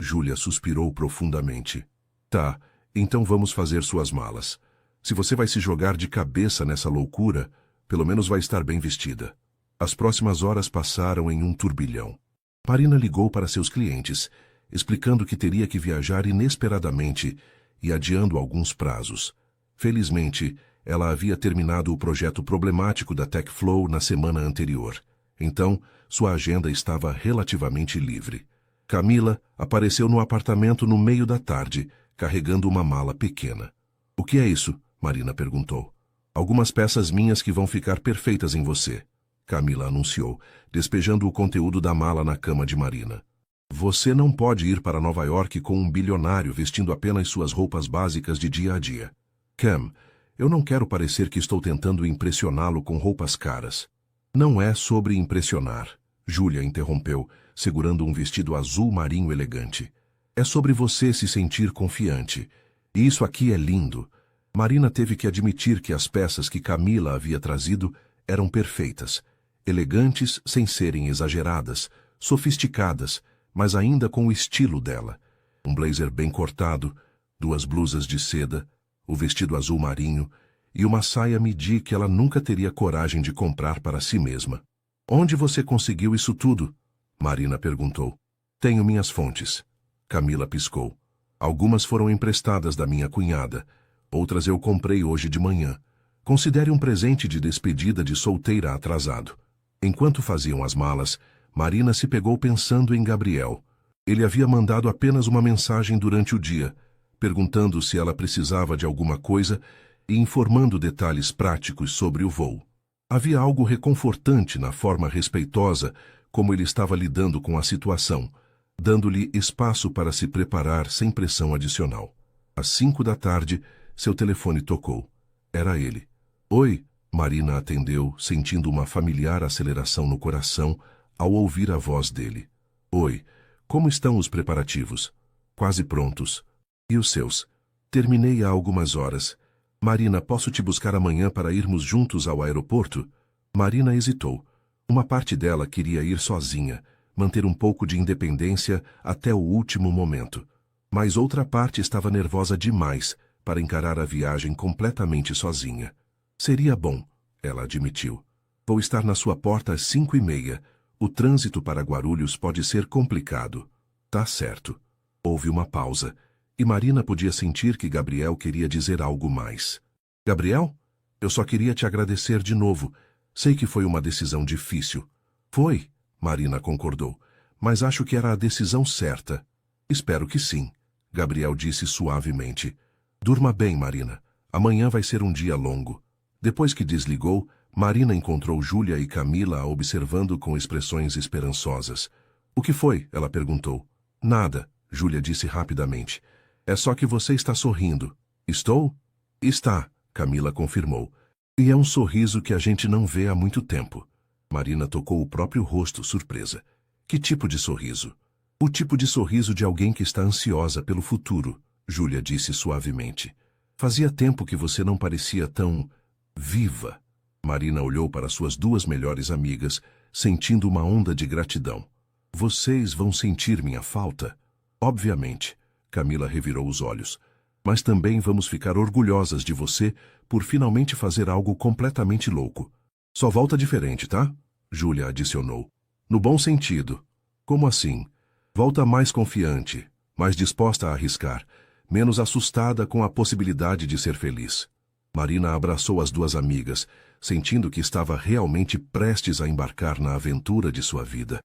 [SPEAKER 1] Júlia suspirou profundamente. Tá, então vamos fazer suas malas. Se você vai se jogar de cabeça nessa loucura, pelo menos vai estar bem vestida. As próximas horas passaram em um turbilhão. Marina ligou para seus clientes, explicando que teria que viajar inesperadamente e adiando alguns prazos. Felizmente, ela havia terminado o projeto problemático da TechFlow na semana anterior. Então, sua agenda estava relativamente livre. Camila apareceu no apartamento no meio da tarde, carregando uma mala pequena. O que é isso? Marina perguntou. Algumas peças minhas que vão ficar perfeitas em você. Camila anunciou, despejando o conteúdo da mala na cama de Marina. Você não pode ir para Nova York com um bilionário vestindo apenas suas roupas básicas de dia a dia. Cam, eu não quero parecer que estou tentando impressioná-lo com roupas caras. Não é sobre impressionar, Júlia interrompeu, segurando um vestido azul marinho elegante. É sobre você se sentir confiante. E isso aqui é lindo. Marina teve que admitir que as peças que Camila havia trazido eram perfeitas. Elegantes sem serem exageradas, sofisticadas, mas ainda com o estilo dela. Um blazer bem cortado, 2 blusas de seda, o vestido azul marinho e uma saia midi que ela nunca teria coragem de comprar para si mesma. Onde você conseguiu isso tudo? Marina perguntou. Tenho minhas fontes. Camila piscou. Algumas foram emprestadas da minha cunhada, outras eu comprei hoje de manhã. Considere um presente de despedida de solteira atrasado. Enquanto faziam as malas, Marina se pegou pensando em Gabriel. Ele havia mandado apenas uma mensagem durante o dia, perguntando se ela precisava de alguma coisa e informando detalhes práticos sobre o voo. Havia algo reconfortante na forma respeitosa como ele estava lidando com a situação, dando-lhe espaço para se preparar sem pressão adicional. Às 5 da tarde, seu telefone tocou. Era ele. Oi, Marina atendeu, sentindo uma familiar aceleração no coração ao ouvir a voz dele. Oi, como estão os preparativos? Quase prontos. E os seus? Terminei há algumas horas. Marina, posso te buscar amanhã para irmos juntos ao aeroporto? Marina hesitou. Uma parte dela queria ir sozinha, manter um pouco de independência até o último momento. Mas outra parte estava nervosa demais para encarar a viagem completamente sozinha. Seria bom, ela admitiu. Vou estar na sua porta às 5:30. O trânsito para Guarulhos pode ser complicado. Tá certo. Houve uma pausa, e Marina podia sentir que Gabriel queria dizer algo mais. Gabriel? Eu só queria te agradecer de novo. Sei que foi uma decisão difícil. Foi, Marina concordou, mas acho que era a decisão certa. Espero que sim, Gabriel disse suavemente. Durma bem, Marina. Amanhã vai ser um dia longo. Depois que desligou, Marina encontrou Júlia e Camila a observando com expressões esperançosas. O que foi? Ela perguntou. Nada, Júlia disse rapidamente. É só que você está sorrindo. Estou? Está, Camila confirmou. E é um sorriso que a gente não vê há muito tempo. Marina tocou o próprio rosto, surpresa. Que tipo de sorriso? O tipo de sorriso de alguém que está ansiosa pelo futuro, Júlia disse suavemente. Fazia tempo que você não parecia tão viva. Marina olhou para suas duas melhores amigas, sentindo uma onda de gratidão. Vocês vão sentir minha falta? Obviamente, Camila revirou os olhos. Mas também vamos ficar orgulhosas de você por finalmente fazer algo completamente louco. Só volta diferente, tá? Júlia adicionou. No bom sentido. Como assim? Volta mais confiante, mais disposta a arriscar, menos assustada com a possibilidade de ser feliz. Marina abraçou as duas amigas, sentindo que estava realmente prestes a embarcar na aventura de sua vida.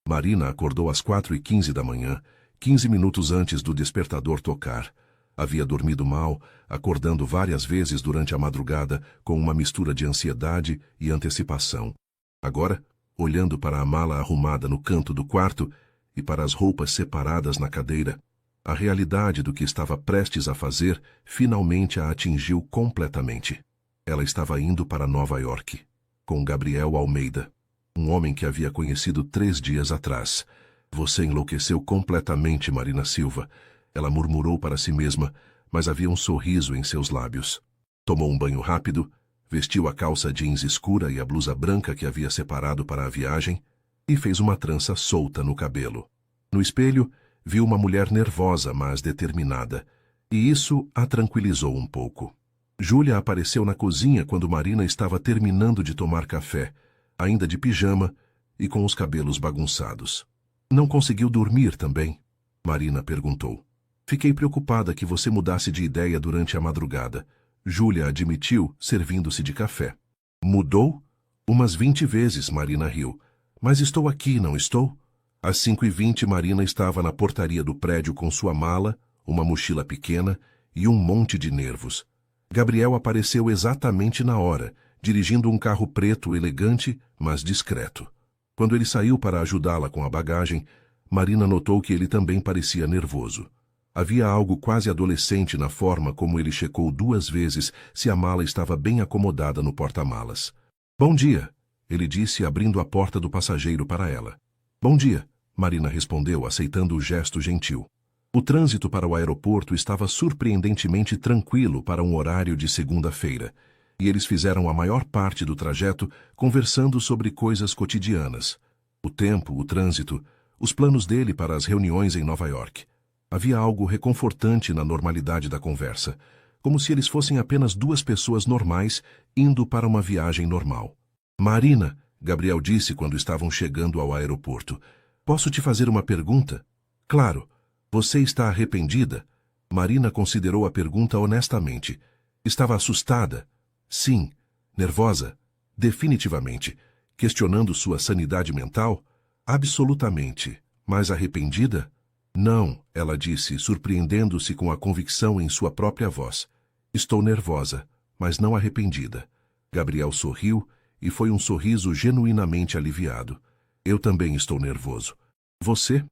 [SPEAKER 1] Marina acordou às 4h15 da manhã, 15 minutos antes do despertador tocar. Havia dormido mal, acordando várias vezes durante a madrugada com uma mistura de ansiedade e antecipação. Agora, olhando para a mala arrumada no canto do quarto e para as roupas separadas na cadeira, a realidade do que estava prestes a fazer finalmente a atingiu completamente. Ela estava indo para Nova York, com Gabriel Almeida, um homem que havia conhecido 3 dias atrás. Você enlouqueceu completamente, Marina Silva. Ela murmurou para si mesma, mas havia um sorriso em seus lábios. Tomou um banho rápido, vestiu a calça jeans escura e a blusa branca que havia separado para a viagem e fez uma trança solta no cabelo. No espelho, viu uma mulher nervosa, mas determinada, e isso a tranquilizou um pouco. Júlia apareceu na cozinha quando Marina estava terminando de tomar café, ainda de pijama e com os cabelos bagunçados. Não conseguiu dormir também? Marina perguntou. Fiquei preocupada que você mudasse de ideia durante a madrugada. Júlia admitiu, servindo-se de café. Mudou? Umas 20 vezes, Marina riu. Mas estou aqui, não estou? Às 5h20, Marina estava na portaria do prédio com sua mala, uma mochila pequena e um monte de nervos. Gabriel apareceu exatamente na hora, dirigindo um carro preto elegante, mas discreto. Quando ele saiu para ajudá-la com a bagagem, Marina notou que ele também parecia nervoso. Havia algo quase adolescente na forma como ele checou 2 vezes se a mala estava bem acomodada no porta-malas. Bom dia, ele disse abrindo a porta do passageiro para ela. Bom dia, Marina respondeu, aceitando o gesto gentil. O trânsito para o aeroporto estava surpreendentemente tranquilo para um horário de segunda-feira, e eles fizeram a maior parte do trajeto conversando sobre coisas cotidianas. O tempo, o trânsito, os planos dele para as reuniões em Nova York. Havia algo reconfortante na normalidade da conversa, como se eles fossem apenas 2 pessoas normais indo para uma viagem normal. Marina, Gabriel disse quando estavam chegando ao aeroporto, posso te fazer uma pergunta? Claro. Você está arrependida? Marina considerou a pergunta honestamente. Estava assustada? Sim. Nervosa? Definitivamente. Questionando sua sanidade mental? Absolutamente. Mas arrependida? Não, ela disse, surpreendendo-se com a convicção em sua própria voz. Estou nervosa, mas não arrependida. Gabriel sorriu, e foi um sorriso genuinamente aliviado. Eu também estou nervoso. Você?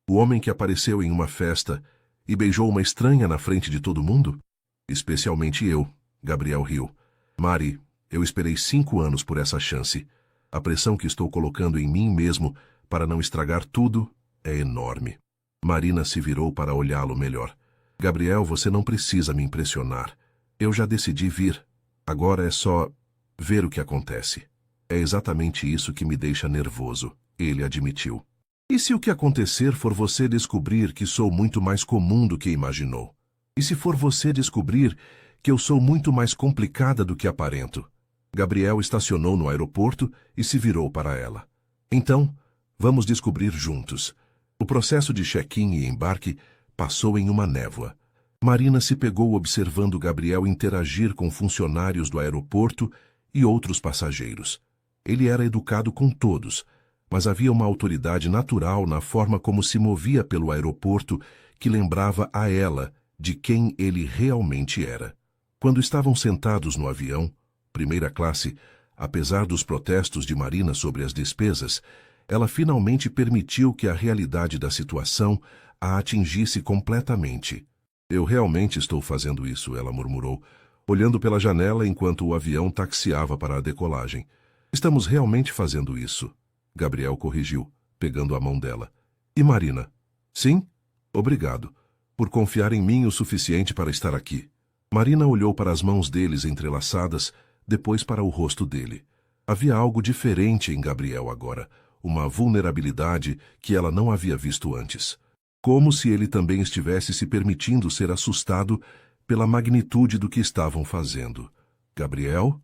[SPEAKER 1] O homem que apareceu em uma festa e beijou uma estranha na frente de todo mundo? Especialmente eu, Gabriel riu. Mari, eu esperei 5 anos por essa chance. A pressão que estou colocando em mim mesmo para não estragar tudo é enorme. Marina se virou para olhá-lo melhor. Gabriel, você não precisa me impressionar. Eu já decidi vir. Agora é só ver o que acontece. É exatamente isso que me deixa nervoso, ele admitiu. E se o que acontecer for você descobrir que sou muito mais comum do que imaginou? E se for você descobrir que eu sou muito mais complicada do que aparento? Gabriel estacionou no aeroporto e se virou para ela. Então, vamos descobrir juntos. O processo de check-in e embarque passou em uma névoa. Marina se pegou observando Gabriel interagir com funcionários do aeroporto e outros passageiros. Ele era educado com todos, mas havia uma autoridade natural na forma como se movia pelo aeroporto que lembrava a ela de quem ele realmente era. Quando estavam sentados no avião, primeira classe, apesar dos protestos de Marina sobre as despesas, ela finalmente permitiu que a realidade da situação a atingisse completamente. Eu realmente estou fazendo isso, ela murmurou, olhando pela janela enquanto o avião taxiava para a decolagem. Estamos realmente fazendo isso, Gabriel corrigiu, pegando a mão dela. E Marina? Sim? Obrigado, por confiar em mim o suficiente para estar aqui. Marina olhou para as mãos deles entrelaçadas, depois para o rosto dele. Havia algo diferente em Gabriel agora, uma vulnerabilidade que ela não havia visto antes. Como se ele também estivesse se permitindo ser assustado pela magnitude do que estavam fazendo. Gabriel?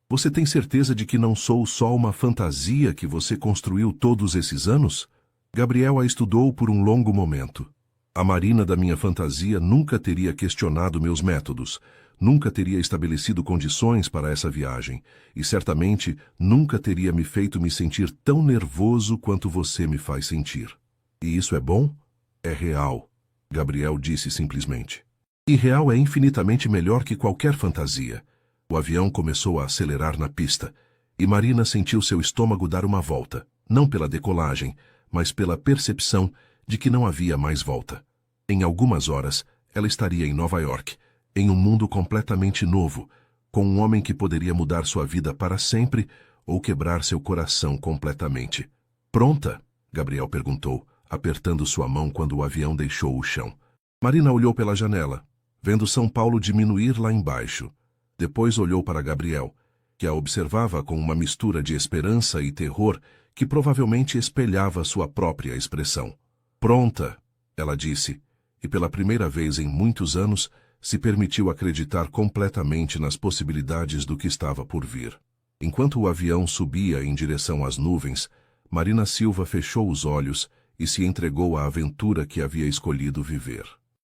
[SPEAKER 1] Você tem certeza de que não sou só uma fantasia que você construiu todos esses anos? Gabriel a estudou por um longo momento. A Marina da minha fantasia nunca teria questionado meus métodos, nunca teria estabelecido condições para essa viagem, e certamente nunca teria me feito me sentir tão nervoso quanto você me faz sentir. E isso é bom? É real, Gabriel disse simplesmente. E real é infinitamente melhor que qualquer fantasia. O avião começou a acelerar na pista, e Marina sentiu seu estômago dar uma volta, não pela decolagem, mas pela percepção de que não havia mais volta. Em algumas horas, ela estaria em Nova York, em um mundo completamente novo, com um homem que poderia mudar sua vida para sempre ou quebrar seu coração completamente. Pronta? Gabriel perguntou, apertando sua mão quando o avião deixou o chão. Marina olhou pela janela, vendo São Paulo diminuir lá embaixo. Depois olhou para Gabriel, que a observava com uma mistura de esperança e terror que provavelmente espelhava sua própria expressão. Pronta, ela disse, e pela primeira vez em muitos anos se permitiu acreditar completamente nas possibilidades do que estava por vir. Enquanto o avião subia em direção às nuvens, Marina Silva fechou os olhos e se entregou à aventura que havia escolhido viver.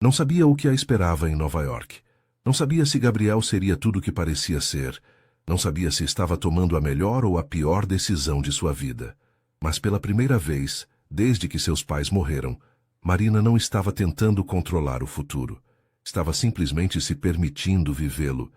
[SPEAKER 1] Não sabia o que a esperava em Nova York. Não sabia se Gabriel seria tudo o que parecia ser. Não sabia se estava tomando a melhor ou a pior decisão de sua vida. Mas pela primeira vez, desde que seus pais morreram, Marina não estava tentando controlar o futuro. Estava simplesmente se permitindo vivê-lo,